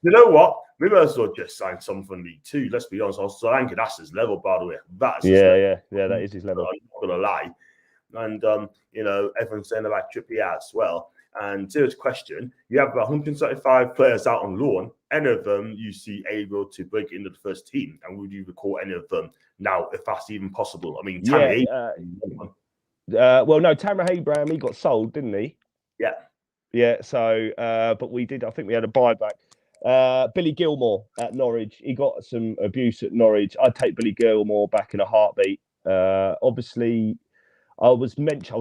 You know what? We might as well just sign someone from League 2. Let's be honest. Solanke, that's his level, by the way. That's that is his level. I'm not going to lie. And, everyone's saying about Trippier as well. And serious question, you have about 135 players out on loan. Any of them you see able to break into the first team? And would you recall any of them now, if that's even possible? I mean, Tammy well, no, Tamara Abraham, he got sold, didn't he? Yeah. So, but we did. I think we had a buyback. Billy Gilmore at Norwich. He got some abuse at Norwich. I'd take Billy Gilmore back in a heartbeat. Obviously, I was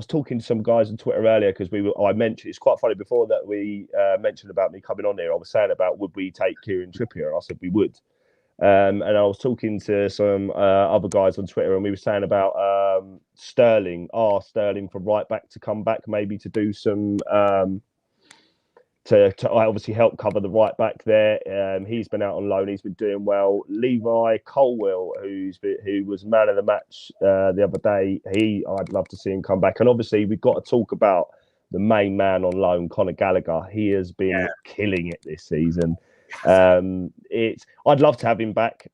talking to some guys on Twitter earlier because I mentioned, it's quite funny, before that we mentioned about me coming on here, I was saying about would we take Kieran Trippier, and I said we would. And I was talking to some other guys on Twitter, and we were saying about Sterling for right back to come back, maybe to do some to obviously help cover the right back there. He's been out on loan. He's been doing well. Levi Colwill, who was man of the match the other day, I'd love to see him come back. And obviously we've got to talk about the main man on loan, Conor Gallagher. He has been killing it this season. I'd love to have him back.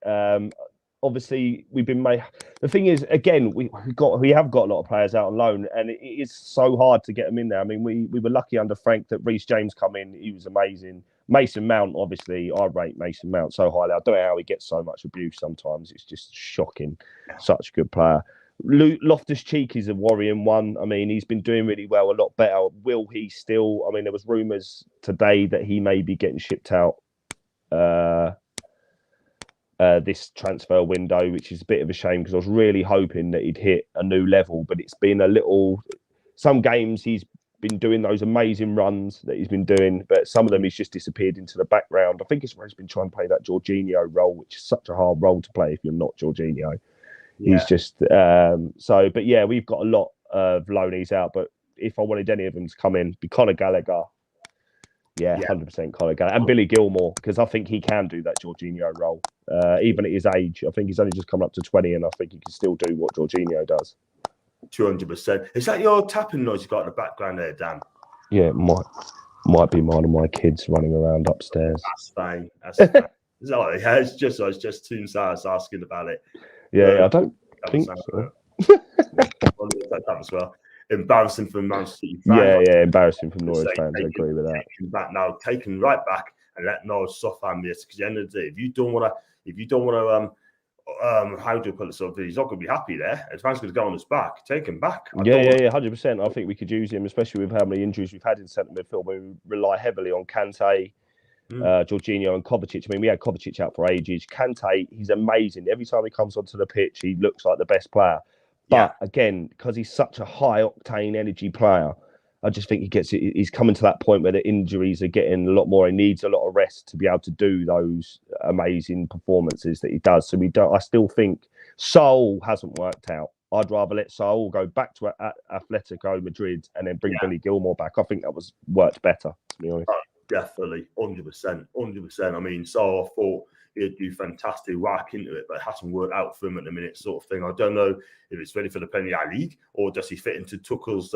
Obviously, we've been made. The thing is, again, we have got a lot of players out on loan, and it is so hard to get them in there. I mean, we were lucky under Frank that Reece James come in. He was amazing. Mason Mount, obviously, I rate Mason Mount so highly. I don't know how he gets so much abuse sometimes. It's just shocking. Such a good player. Loftus-Cheek is a worrying one. I mean, he's been doing really well, a lot better. Will he still? I mean, there was rumours today that he may be getting shipped out this transfer window, which is a bit of a shame because I was really hoping that he'd hit a new level, but it's been a little. Some games he's been doing those amazing runs that he's been doing, but some of them he's just disappeared into the background. I think it's where he's been trying to play that Jorginho role, which is such a hard role to play if you're not Jorginho. Yeah. He's just but yeah, we've got a lot of loanies out, but if I wanted any of them to come in, be Conor Gallagher. Yeah, 100% Conor Gallagher. And Billy Gilmore, because I think he can do that Jorginho role. Even at his age, I think he's only just come up to 20, and I think he can still do what Jorginho does. 200%. Is that your tapping noise you got in the background there, Dan? Yeah, it might be one of my kids running around upstairs. That's fine. Yeah, it's just two sides asking about it. Yeah, I don't think so. That as well. Embarrassing for Man City fans. Yeah, embarrassing from Norwich fans. I agree with that. Taken right back and let Norwich suffer this, because at the end of the day, if you don't want to, how do you put it? So he's not going to be happy there. His man's going to go on his back. Take him back. 100%. I think we could use him, especially with how many injuries we've had in centre midfield. We rely heavily on Kante, Jorginho, and Kovacic. I mean, we had Kovacic out for ages. Kante, he's amazing. Every time he comes onto the pitch, he looks like the best player. But again, because he's such a high octane energy player, I just think he's coming to that point where the injuries are getting a lot more. He needs a lot of rest to be able to do those amazing performances that he does. So I still think Saul hasn't worked out. I'd rather let Saul go back to Atletico Madrid and then bring Billy Gilmore back. I think that worked better, to be honest. Definitely, 100%. I mean, Saul, I thought he'd do fantastic work into it, but it hasn't worked out for him at the minute, sort of thing. I don't know if it's ready for the Premier League or does he fit into Tuchel's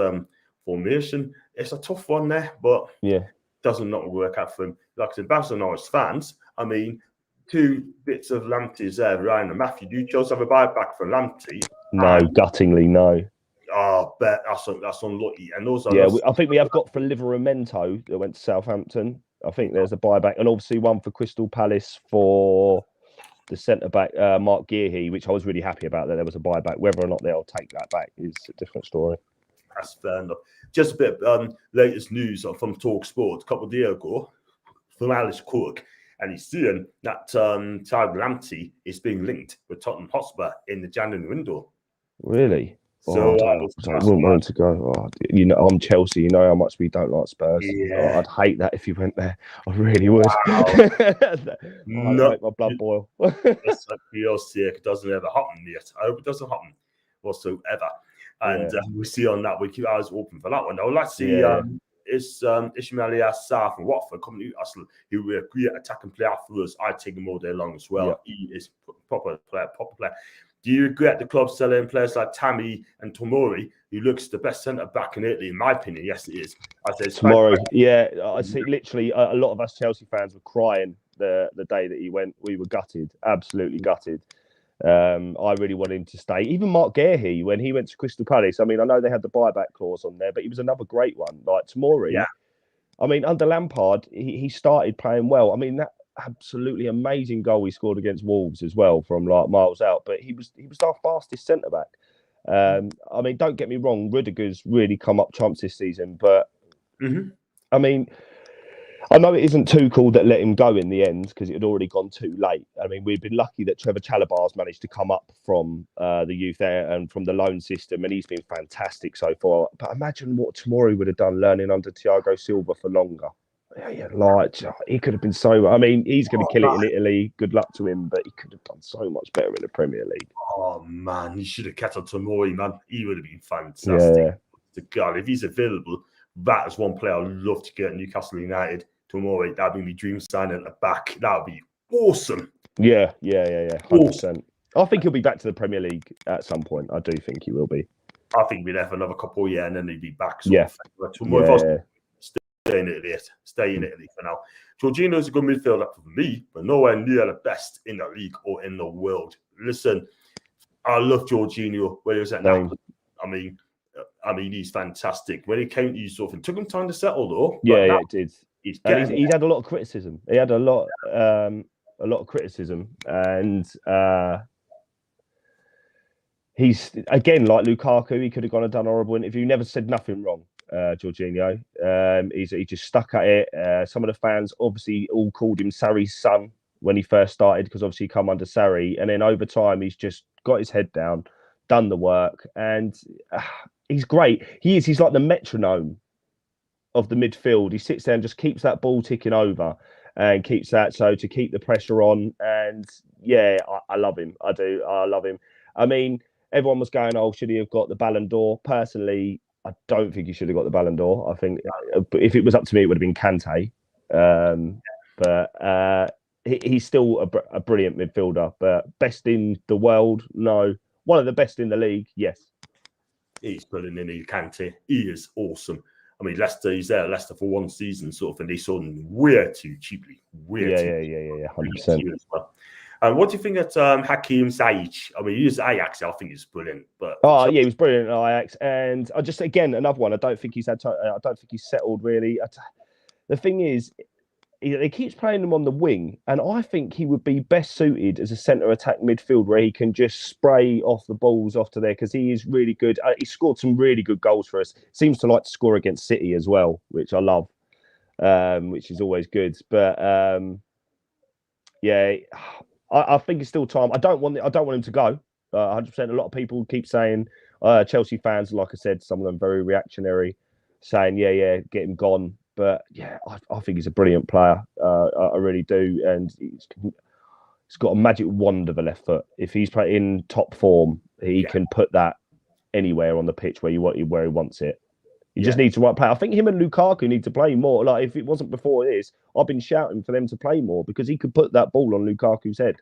formation. It's a tough one there, but doesn't not work out for him. Like I said, Barcelona fans, I mean, 2 bits of Lamptey's there, Ryan and Matthew. Do you chose to have a buyback for Lamptey? No, guttingly, no. Oh, bet that's unlucky. And also, I think we have got for Liveramento that went to Southampton. I think there's a buyback, and obviously one for Crystal Palace for the centre back Mark Gearhey, which I was really happy about that there was a buyback. Whether or not they'll take that back is a different story. That's fair enough. Just a bit of latest news from Talk Sport a couple of days ago from Alice Cook, and he's saying that Tyrone Lamptey is being linked with Tottenham Hotspur in the January window. Really? So I wouldn't want him to go. I'm Chelsea. You know how much we don't like Spurs. Yeah. I'd hate that if he went there. I really would. Wow. I'd make my blood boil. That's for your sake. It doesn't ever happen yet. I hope it doesn't happen whatsoever. And we'll see on that. We keep our eyes open for that one. I would like to see Ismail Sarr from Watford coming to Arsenal. He will be a great attacking player for us. I take him all day long as well. Yeah. He is proper player. Do you regret the club selling players like Tammy and Tomori, who looks the best centre back in Italy, in my opinion? Yes, it is. Tomori, I see. Literally, a lot of us Chelsea fans were crying the day that he went. We were gutted, absolutely gutted. I really wanted him to stay. Even Mark Gearhey, when he went to Crystal Palace, I mean, I know they had the buyback clause on there, but he was another great one. Like Tomori, I mean, under Lampard, he started playing well. I mean, that absolutely amazing goal he scored against Wolves as well from like miles out, but he was our fastest centre back. I mean, don't get me wrong, Rudiger's really come up trumps this season, but I mean, I know it isn't Tuchel that let him go in the end because it had already gone too late. I mean, we've been lucky that Trevor Chalobah's managed to come up from the youth there and from the loan system, and he's been fantastic so far. But imagine what Tomori would have done learning under Thiago Silva for longer. Like, he could have been so... I mean, he's going to kill it in Italy. Good luck to him, but he could have done so much better in the Premier League. Oh, man, he should have kept on Tomori, man. He would have been fantastic. The God, if he's available, that is one player I'd love to get at Newcastle United. Tomori, that'd be my dream signing at the back. That would be awesome. Yeah, 100%. I think he'll be back to the Premier League at some point. I do think he will be. I think we'd have another couple of years and then he'd be back. Stay in Italy for now. Jorginho is a good midfielder for me, but nowhere near the best in the league or in the world. Listen, I love Jorginho where he was at Napoli. I mean, he's fantastic. When he came to Yusuf, it took him time to settle though. It did. He's had a lot of criticism. He had a lot of criticism, and he's again like Lukaku. He could have gone and done a horrible interview. Never said nothing wrong. Jorginho, he just stuck at it. Some of the fans obviously all called him Sarri's son when he first started because obviously he come under Sarri, and then over time he's just got his head down, done the work, and he's great. He's like the metronome of the midfield. He sits there and just keeps that ball ticking over and keeps that to keep the pressure on. And yeah, I love him. I do. I love him. I mean, everyone was going, "Oh, should he have got the Ballon d'Or?" Personally, I don't think he should have got the Ballon d'Or. I think if it was up to me, it would have been Kante. But he's still a brilliant midfielder. But best in the world? No. One of the best in the league? Yes. He's brilliant, and he Kante. He is awesome. I mean, Leicester, he's there at Leicester for one season, sort of, and they sold him way too cheaply. Yeah, 100%. Well. And what do you think of Hakim Ziyech? I mean, he is Ajax. I think he's brilliant. But yeah, he was brilliant at Ajax, and I just again another one. I don't think he's settled really. The thing is, he keeps playing him on the wing, and I think he would be best suited as a centre attack midfield where he can just spray off the balls off to there because he is really good. He scored some really good goals for us. Seems to like to score against City as well, which I love, which is always good. But yeah, I think it's still time. I don't want him to go. 100%. A lot of people keep saying Chelsea fans, like I said, some of them very reactionary, saying yeah, get him gone. But yeah, I think he's a brilliant player. I really do, and he's got a magic wand of a left foot. If he's in top form, he can put that anywhere on the pitch where he wants it. He just needs to play. I think him and Lukaku need to play more. Like if it wasn't before this, I've been shouting for them to play more because he could put that ball on Lukaku's head.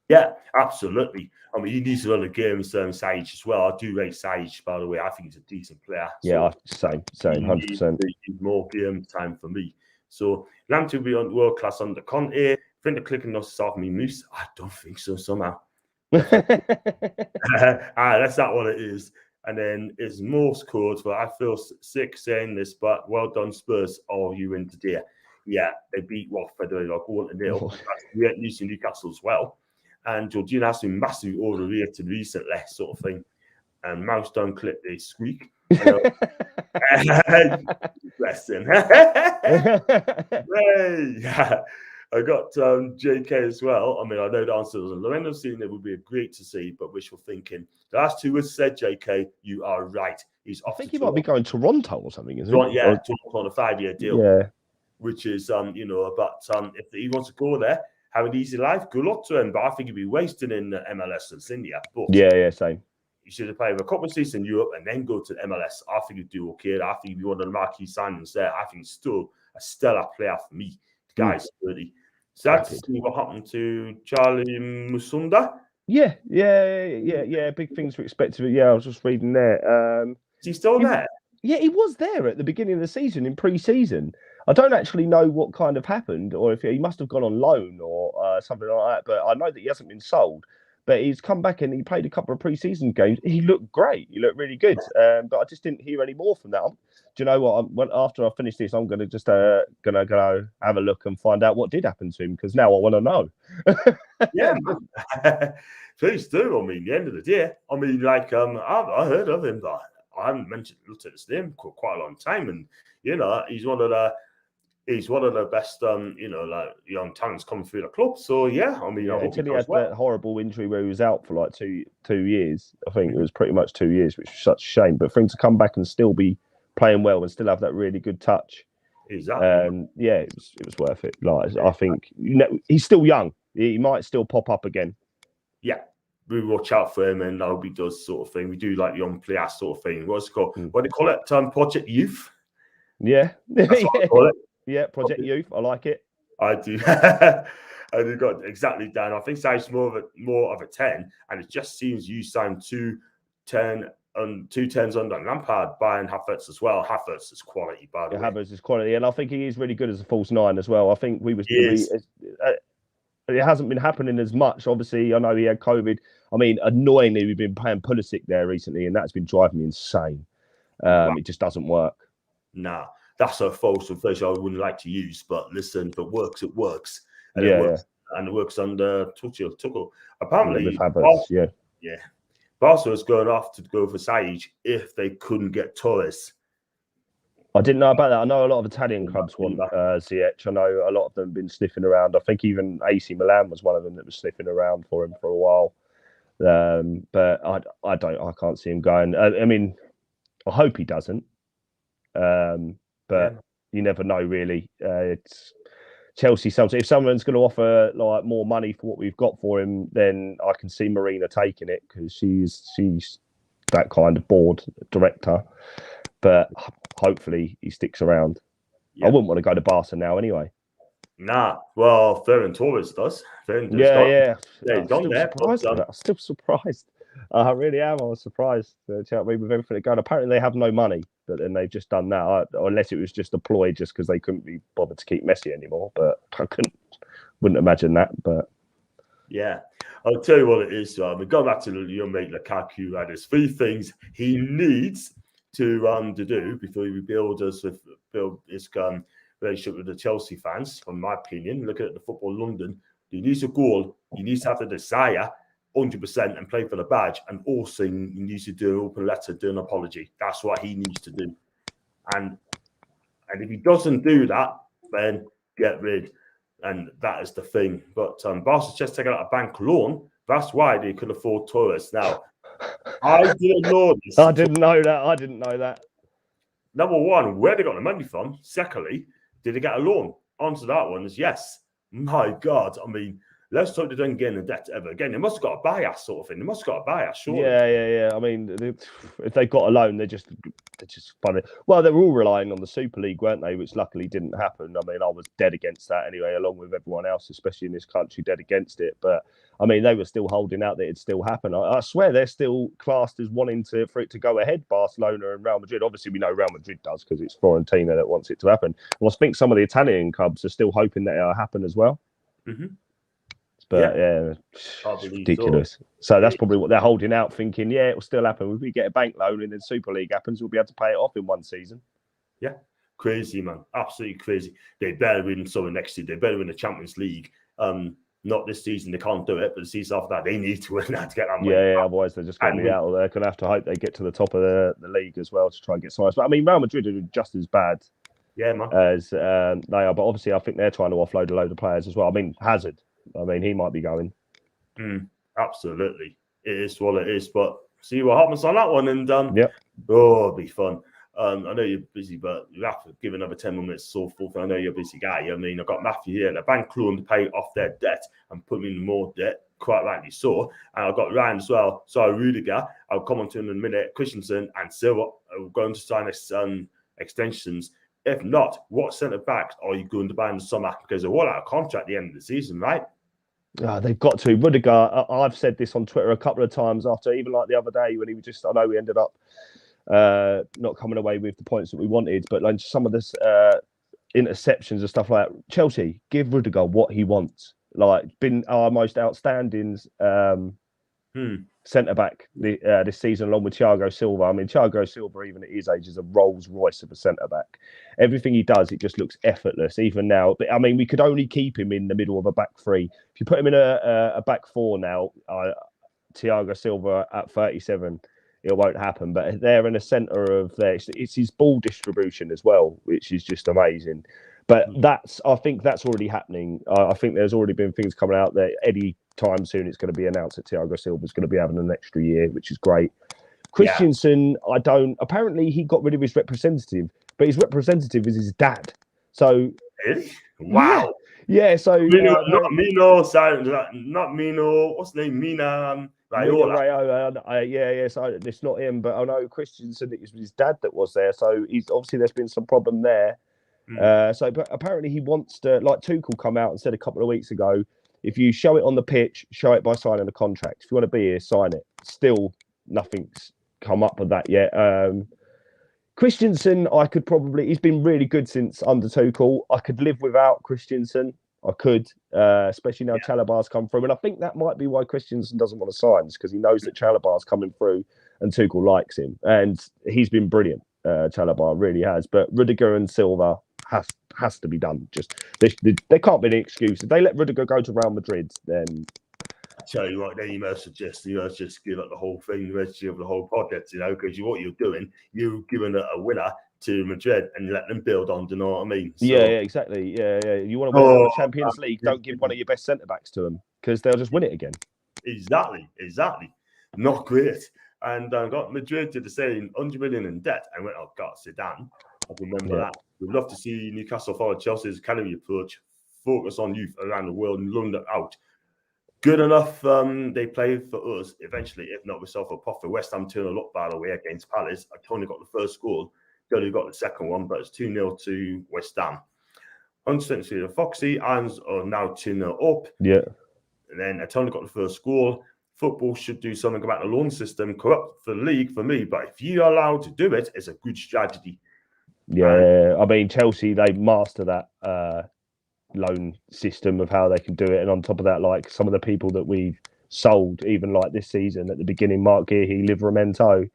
Yeah, absolutely. I mean, he needs to run the games, Ziyech as well. I do rate Ziyech, by the way. I think he's a decent player. Yeah, same, 100%. More game time for me. So, Lamptey will be on world class under Conte. Think the clicking us off me moose? I don't think so, somehow. That's not what it is. And then it's Morse code, but I feel sick saying this, but well done, Spurs. Are you in today? Yeah, they beat Watford like 1-0. That's great news in Newcastle as well. And Georgina has been massively overrated recently, sort of thing. And mouse don't click, they squeak. Bless him. Yeah. I got JK as well. I mean, I know the answer was a low end of seeing it would be great to see, but wishful thinking. The last two words said, JK, you are right. He's off. I think he might be going to Toronto or something, isn't he? Yeah, Toronto on a 5-year deal. Yeah. Which is, but if he wants to go there, have an easy life, good luck to him. But I think he'd be wasting in MLS and India. But yeah, same. You should have played a couple of seasons in Europe and then go to the MLS. I think he'd do okay. I think he'd be one of the marquee signings there. I think he's still a stellar player for me. The guy's 30. So that's what happened to Charlie Musunda. Yeah. Big things were expected. Yeah, I was just reading there. Is he still there? Yeah, he was there at the beginning of the season in pre-season. I don't actually know what kind of happened, or if he must have gone on loan or something like that. But I know that he hasn't been sold. But he's come back and he played a couple of pre-season games. He looked great. He looked really good. But I just didn't hear any more from that. Do you know what? After I finish this, I'm going to just gonna go have a look and find out what did happen to him because now I want to know. Yeah, please do. I mean, the end of the day, I mean, like I heard of him, but I haven't looked at his name for quite a long time, and he's one of the best, like young talents coming through the club. So yeah, I mean, until he had that horrible injury where he was out for like two years. I think it was pretty much 2 years, which was such a shame. But for him to come back and still be playing well and still have that really good touch, exactly. Yeah, it was worth it. Like I think he's still young. He might still pop up again. Yeah. We watch out for him, and I hope he does sort of thing. We do like young player sort of thing. What's it called? What do they call it? Project Youth. Yeah, that's what I call it. Yeah, Project Youth. I like it. I do. And you got exactly down. I think Side's more of a 10, and it just seems you signed 2 10s under Lampard, buying Havertz as well. Havertz is quality, by the way. Havertz is quality, and I think he is really good as a false 9 as well. I think it hasn't been happening as much. Obviously, I know he had COVID. I mean, annoyingly, we've been playing Pulisic there recently, and that's been driving me insane. It just doesn't work. Nah, that's a false inflation I wouldn't like to use. But listen, if it works, it works. And it works. And it works under Tuchel. Apparently, Barca was going off to go for Ziyech if they couldn't get Torres. I didn't know about that. I know a lot of Italian clubs want Ziyech. I know a lot of them have been sniffing around. I think even AC Milan was one of them that was sniffing around for him for a while. But I can't see him going. I mean, I hope he doesn't. but you never know really. It's Chelsea. Sometimes if someone's going to offer like more money for what we've got for him, then I can see Marina taking it because she's that kind of board director. But hopefully he sticks around. I wouldn't want to go to Barca now anyway. Nah, well, Ferran Torres does. Yeah. He's gone there. I'm still surprised. I really am. I was surprised. With everything going. Apparently they have no money, but then they've just done that. Unless it was just a ploy, just because they couldn't be bothered to keep Messi anymore. But I wouldn't imagine that. But yeah, I'll tell you what it is. We go back to your mate Lukaku. There's 3 things he needs to do before he build his relationship with the Chelsea fans. From my opinion, looking at the football London, he needs a goal. He needs to have the desire 100% and play for the badge. And also, he needs to do an open letter, do an apology. That's what he needs to do. And if he doesn't do that, then get rid. And that is the thing. But Barca's just taking out a bank loan. That's why they could afford Torres. Now, I didn't know this. I didn't know that. Number one, where they got the money from. Secondly, did they get a loan? Answer that one is yes. My God. I mean, let's hope they don't get in debt ever again. They must have got a bias sort of thing. They must have got a bias, surely. Yeah. I mean, if they got a loan, they're just funny. Well, they were all relying on the Super League, weren't they? Which luckily didn't happen. I mean, I was dead against that anyway, along with everyone else, especially in this country, dead against it. But I mean, they were still holding out that it'd still happen. I swear they're still classed as wanting for it to go ahead, Barcelona and Real Madrid. Obviously, we know Real Madrid does because it's Fiorentina that wants it to happen. And I think some of the Italian clubs are still hoping that it'll happen as well. Mm-hmm. But ridiculous. So that's probably what they're holding out, thinking, it will still happen. If we get a bank loan and then Super League happens, we'll be able to pay it off in one season. Yeah, crazy, man. Absolutely crazy. They better win something next year. They better win the Champions League. Not this season, they can't do it, but the season after that, they need to win that to get that money. Yeah, otherwise they're just going to be out of there. Going to have to hope they get to the top of the league as well to try and get some. But I mean, Real Madrid are just as bad as they are. But obviously, I think they're trying to offload a load of players as well. I mean, Hazard. I mean, he might be going. Absolutely. It is what it is. But see what happens on that one. And it'll be fun. I know you're busy, but you have to give another 10 more minutes so forth. I know you're a busy guy. I mean, I've got Matthew here, the bank loan to pay off their debt and put me in more debt, quite rightly so. And I've got Ryan as well. So Rudiger, I'll come on to him in a minute. Christensen and Silva are going to sign extensions. If not, what centre backs are you going to buy in the summer? Because they're all out of contract at the end of the season, right? They've got to. Rudiger, I've said this on Twitter a couple of times after, even like the other day when he was just, I know we ended up not coming away with the points that we wanted, but like some of this interceptions and stuff like that. Chelsea, give Rudiger what he wants. Like, been our most outstanding centre back this season, along with Thiago Silva. I mean, Thiago Silva, even at his age, is a Rolls Royce of a centre back. Everything he does, it just looks effortless, even now. But I mean, we could only keep him in the middle of a back three. If you put him in a back four now, Thiago Silva at 37, it won't happen. But they're in the centre of there. It's his ball distribution as well, which is just amazing. But I think that's already happening. I think there's already been things coming out that any time soon it's going to be announced that Thiago Silva's going to be having an extra year, which is great. Christensen, apparently he got rid of his representative, but his representative is his dad. So really? Wow. Yeah, so not Mino, what's the name? Mina Raiola. So it's not him, but I know Christensen, it was his dad that was there. So he's obviously there's been some problem there. But apparently he wants to, like Tuchel come out and said a couple of weeks ago, if you show it on the pitch, show it by signing a contract. If you want to be here, sign it. Still, nothing's come up with that yet. Christensen, he's been really good since under Tuchel. I could live without Christensen. I could, especially now Chalobah's come through. And I think that might be why Christensen doesn't want to sign, because he knows that Chalobah's coming through and Tuchel likes him. And he's been brilliant. Chalobah really has. But Rudiger and Silva has to be done. Just there can't be any excuse. If they let Rudiger go to Real Madrid, then I tell you what, then you must just give up the whole thing, the rest of the whole project, because what you're doing, you're giving a winner to Madrid and let them build on. Do you know what I mean? So, yeah, exactly. Yeah. You want to win the Champions League? Don't give one of your best centre backs to them, because they'll just win it again. Exactly. Not great. And got Madrid to the same 100 million in debt. And went, oh God, Zidane. I remember that. We'd love to see Newcastle follow Chelsea's academy approach, focus on youth around the world and London out. Good enough. They play for us eventually. If not, we suffer a profit. West Ham turned a look by the way against Palace. Tony got the first goal. Gully got the second one, but it's 2-0 to West Ham. Uncertainty the Foxy Irons are now 2-0 up. Yeah. And then Tony got the first goal. Football should do something about the loan system. Corrupt for the league for me, but if you're allowed to do it, it's a good strategy. Yeah, I mean Chelsea, they master that loan system of how they can do it, and on top of that, like some of the people that we've sold, even like this season at the beginning, Mark Gearhey, Livramento,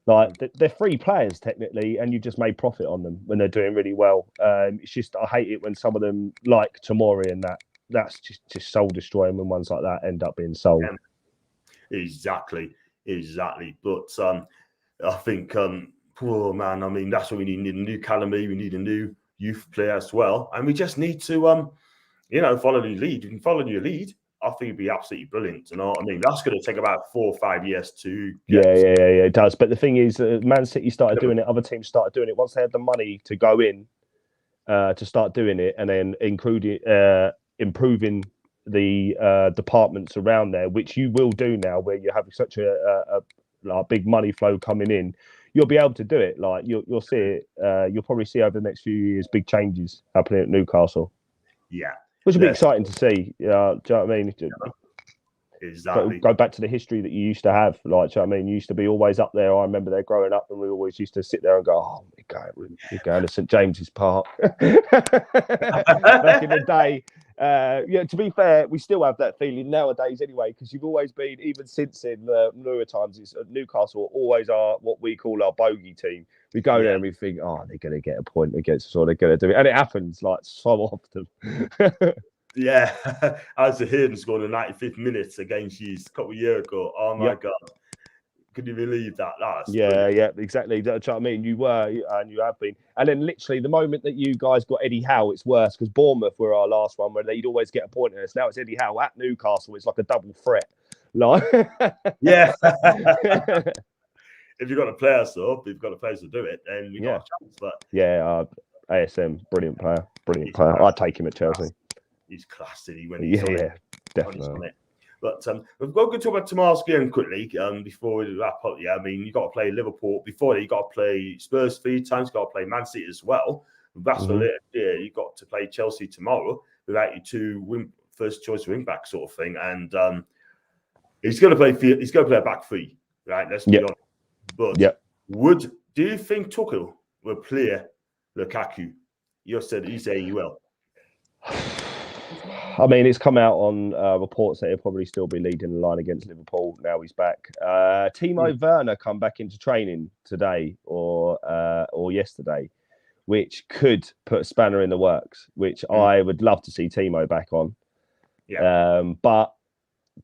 like they're free players technically, and you just made profit on them when they're doing really well. It's just I hate it when some of them, like Tomori and that's just soul destroying when ones like that end up being sold. Exactly. But I think, poor man. I mean, that's what we need. We need a new academy. We need a new youth player as well, and we just need to, follow the lead. You can follow your lead. I think it'd be absolutely brilliant. You know what I mean? That's going to take about 4 or 5 years to get. Yeah, it does. But the thing is, Man City started doing it. Other teams started doing it once they had the money to go in to start doing it, and then improving the departments around there, which you will do now, where you have such a big money flow coming in. You'll be able to do it. Like you'll see it. You'll probably see over the next few years big changes happening at Newcastle. Yeah. Which would be exciting to see. Do you know what I mean? Exactly. Go back to the history that you used to have. Like, do you know what I mean? You used to be always up there. I remember there growing up, and we always used to sit there and go, "Oh, we're going to St James's Park." Back in the day. To be fair, we still have that feeling nowadays anyway, because you've always been, even since in newer times, Newcastle always are what we call our bogey team. We go there and we think, oh, they're going to get a point against us, or they're going to do it. And it happens like so often. Yeah. As the Hayden scored in the 95th minute against you a couple of years ago. Oh, my God. Could you believe that? Yeah, exactly. That's what I mean. You were, and you have been. And then literally the moment that you guys got Eddie Howe, it's worse, because Bournemouth were our last one where they'd always get a point in us. Now it's Eddie Howe at Newcastle. It's like a double threat. Like, yeah. If you've got the players, though, if you've got the players to do it, then we got a chance. But ASM, brilliant player. I'd take him at Chelsea. He's class, isn't he? When he's definitely. But we've got to talk about tomorrow's game quickly before we wrap up. Yeah, I mean, you got to play Liverpool before that. You got to play Spurs 3 times. You got to play Man City as well. That's the later. Yeah, you got to play Chelsea tomorrow without your 2 first choice wing back sort of thing. And he's going to play. He's going to play a back 3, right? Let's be honest. But do you think Tuchel will play Lukaku? You say he will. I mean, it's come out on reports that he'll probably still be leading the line against Liverpool. Now he's back. Timo Werner come back into training today or yesterday, which could put a spanner in the works, which I would love to see Timo back on. Yeah. But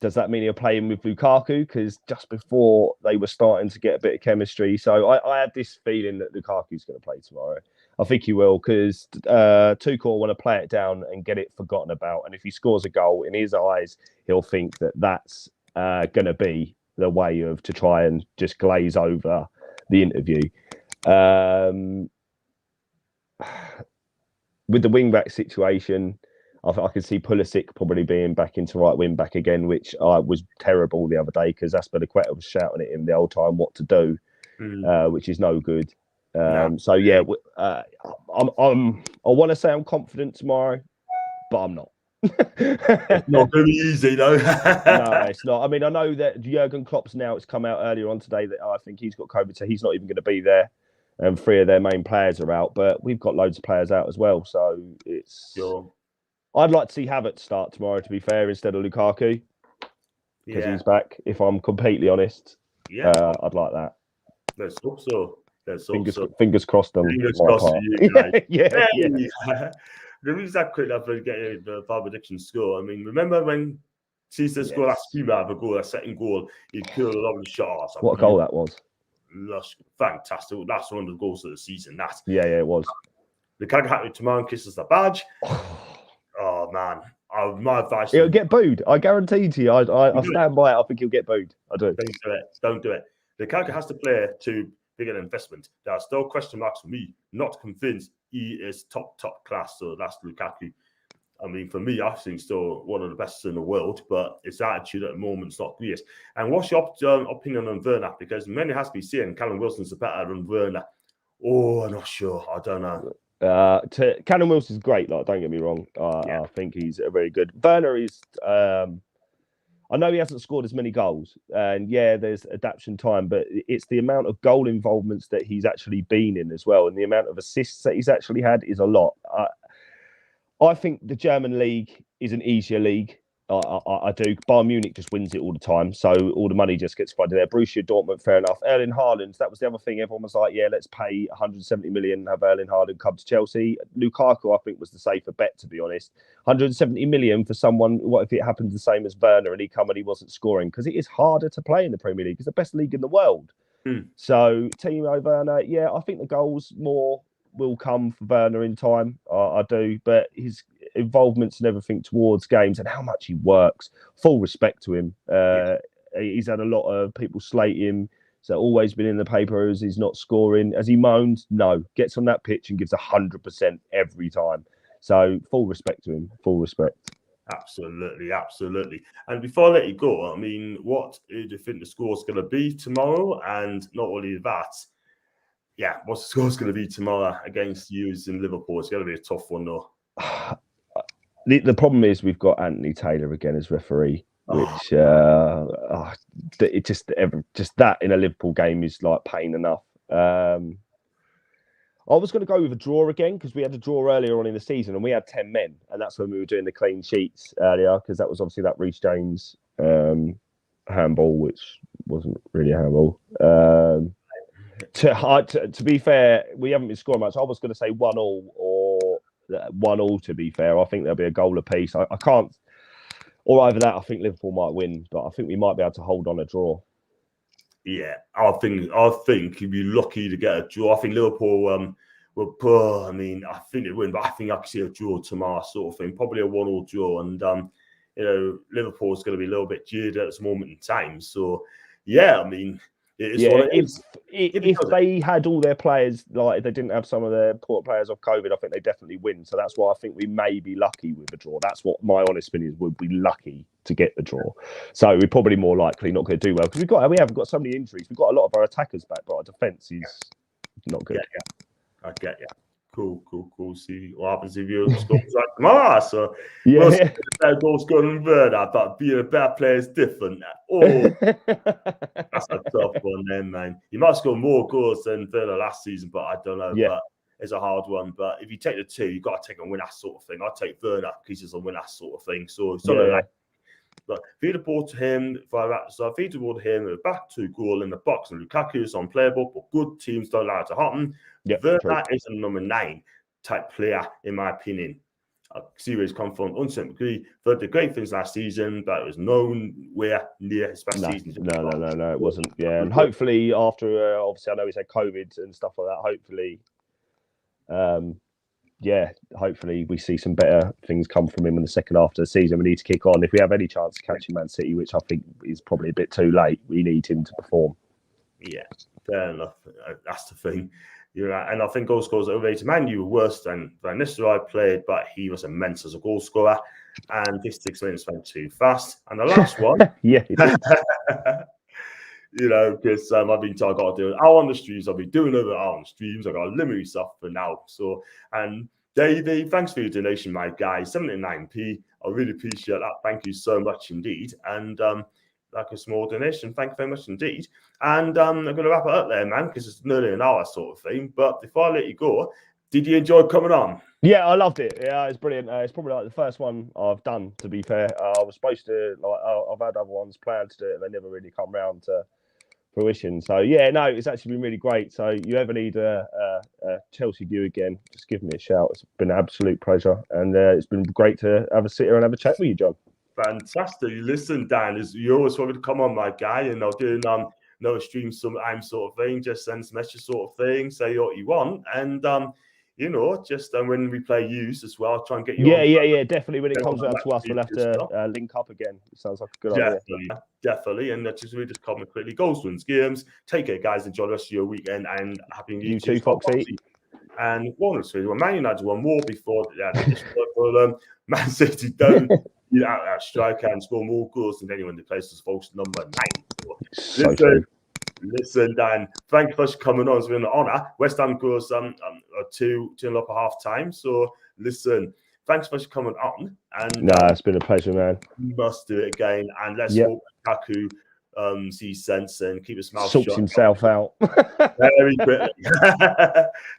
does that mean he'll play him with Lukaku? Because just before they were starting to get a bit of chemistry. So I had this feeling that Lukaku's going to play tomorrow. I think he will, because Tuchel want to play it down and get it forgotten about. And if he scores a goal, in his eyes, he'll think that that's going to be the way to try and just glaze over the interview. With the wing-back situation, I can see Pulisic probably being back into right wing back again, which was terrible the other day, because Azpilicueta was shouting at him the whole time what to do, which is no good. So yeah, I want to say I'm confident tomorrow, but I'm not. It's not going to be easy, though. No, it's not. I mean, I know that Jurgen Klopp's now, it's come out earlier on today that I think he's got COVID, so he's not even going to be there. And 3 of their main players are out, but we've got loads of players out as well. So it's. Sure. I'd like to see Havertz start tomorrow, to be fair, instead of Lukaku, because he's back. If I'm completely honest, I'd like that. Let's hope so. Fingers crossed on Fingers my crossed part. for you guys. Yeah. The reason that quick enough for getting the Bob prediction score. I mean, remember when Cesar scored that screamer out of a goal, that second goal, he killed a lovely shot. What goal that was? Fantastic. That's one of the goals of the season. It was. Lukaku had to tomorrow and kisses the badge. Oh man. My advice. He'll get booed. I guarantee to you. I stand by it. I think he'll get booed. I do. Don't do it. Lukaku has to play to bigger investment. There are still question marks for me. Not convinced he is top class. So that's Lukaku. I mean, for me, I think still one of the best in the world, but his attitude at the moment is not great. And what's your opinion on Werner? Because many has been saying Callum Wilson's better than Werner. Oh, I'm not sure. I don't know. Callum Wilson's great. Like, don't get me wrong. I think he's a very good. Werner is. I know he hasn't scored as many goals, and there's adaptation time, but it's the amount of goal involvements that he's actually been in as well, and the amount of assists that he's actually had is a lot. I think the German league is an easier league. I do. Bayern Munich just wins it all the time, so all the money just gets flooded there. Borussia Dortmund, fair enough. Erling Haaland, that was the other thing. Everyone was like, let's pay 170 million and have Erling Haaland come to Chelsea. Lukaku, I think, was the safer bet, to be honest. 170 million for someone, what if it happened the same as Werner and he come and he wasn't scoring? Because it is harder to play in the Premier League. It's the best league in the world. So, Timo Werner, I think the goals more will come for Werner in time. I do, but his involvements and everything towards games and how much he works, full respect to him. He's had a lot of people slate him. So always been in the paper as he's not scoring. As he moans, no, gets on that pitch and gives 100% every time. So full respect to him, full respect. Absolutely. And before I let you go, I mean, what do you think the score's going to be tomorrow? And not only that, what's the score's going to be tomorrow against you in Liverpool? It's going to be a tough one, though. The problem is we've got Anthony Taylor again as referee, which it just that in a Liverpool game is like pain enough. I was going to go with a draw again because we had a draw earlier on in the season and we had 10 men, and that's when we were doing the clean sheets earlier because that was obviously that Reece James handball, which wasn't really a handball. To be fair, we haven't been scoring much. I was going to say 1-1 or 1-1. To be fair, I think there'll be a goal apiece. I can't. Or over that, I think Liverpool might win, but I think we might be able to hold on a draw. Yeah, I think you'd be lucky to get a draw. I think Liverpool will. I mean, I think they win, but I think I can see a draw tomorrow, sort of thing. Probably a 1-1 draw, and Liverpool's going to be a little bit jaded at this moment in time. So, I mean. What it is. If they had all their players, like if they didn't have some of their important players off COVID, I think they definitely win. So that's why I think we may be lucky with the draw. That's what my honest opinion is. We'll be lucky to get the draw. So we're probably more likely not going to do well because we haven't got so many injuries. We've got a lot of our attackers back, but our defence is not good. Yeah. I get you. Cool. See what happens if you score like tomorrow. So goal scoring Werner, but being a better player is different. Oh, that's a tough one then, man. You might score more goals than Werner last season, but I don't know. Yeah. But it's a hard one. But if you take the two, you've got to take a winner sort of thing. I'd take Werner because he's a winner sort of thing. So but feed the ball to him. So feed the ball to him. Back to goal in the box, and Lukaku is unplayable. But good teams don't allow it to happen. Werner is a number 9 type player, in my opinion. I see where he's come from. Uncertain degree. For the great things last season, but it was nowhere near his best season. No, it wasn't. Yeah, and hopefully after, obviously, I know he's had COVID and stuff like that. Hopefully, hopefully we see some better things come from him in the second half of the season. We need to kick on. If we have any chance of catching Man City, which I think is probably a bit too late, we need him to perform. Yeah, fair enough. That's the thing. You're right. And I think goal scorers overrated. Man, you were worse than Van Nistelrooy played, but he was immense as a goal scorer. And this 6 minutes went too fast. And the last one, because I've been told I got to do it out on the streams. I'll be doing it out on the streams. I got to limit myself for now. So, and Davey, thanks for your donation, my guy. 79p. I really appreciate that. Thank you so much indeed. And like a small donation, thank you very much indeed. And I'm going to wrap it up there, man, because it's nearly an hour sort of thing. But before I let you go, did you enjoy coming on? Yeah, I loved it. Yeah, it's brilliant. It's probably like the first one I've done, to be fair. I was supposed to, I've had other ones planned to do it, and they never really come round to fruition. So, it's actually been really great. So, you ever need a Chelsea view again, just give me a shout. It's been an absolute pleasure. And it's been great to have a sit here and have a chat with you, John. Fantastic. Listen, Dan, you always want me to come on, my guy, and I'll do another stream sometime sort of thing, just send some message sort of thing, say what you want. And, just when we play U's as well, I'll try and get you. Yeah. Definitely. When it comes down to us, we'll have to link up again. It sounds like a good idea. Definitely. And we just comment quickly. Goals, wins, games. Take care, guys. Enjoy the rest of your weekend and happy New Year. You too, Foxy. And Warner's Man United won more before Man City don't out that striker and score more goals than anyone that plays as false number 9. Listen, Dan, thank you for coming on. It's been an honour. West Ham goes 2-0 up at half time. So listen, thanks for coming on. And it's been a pleasure, man. We must do it again. And let's hope Lukaku sees sense and keep his mouth shut. Sorts himself out. Very quickly.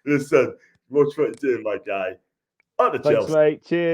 Listen, watch what you're doing, my guy. Up the Chelsea. Thanks, mate. Cheers.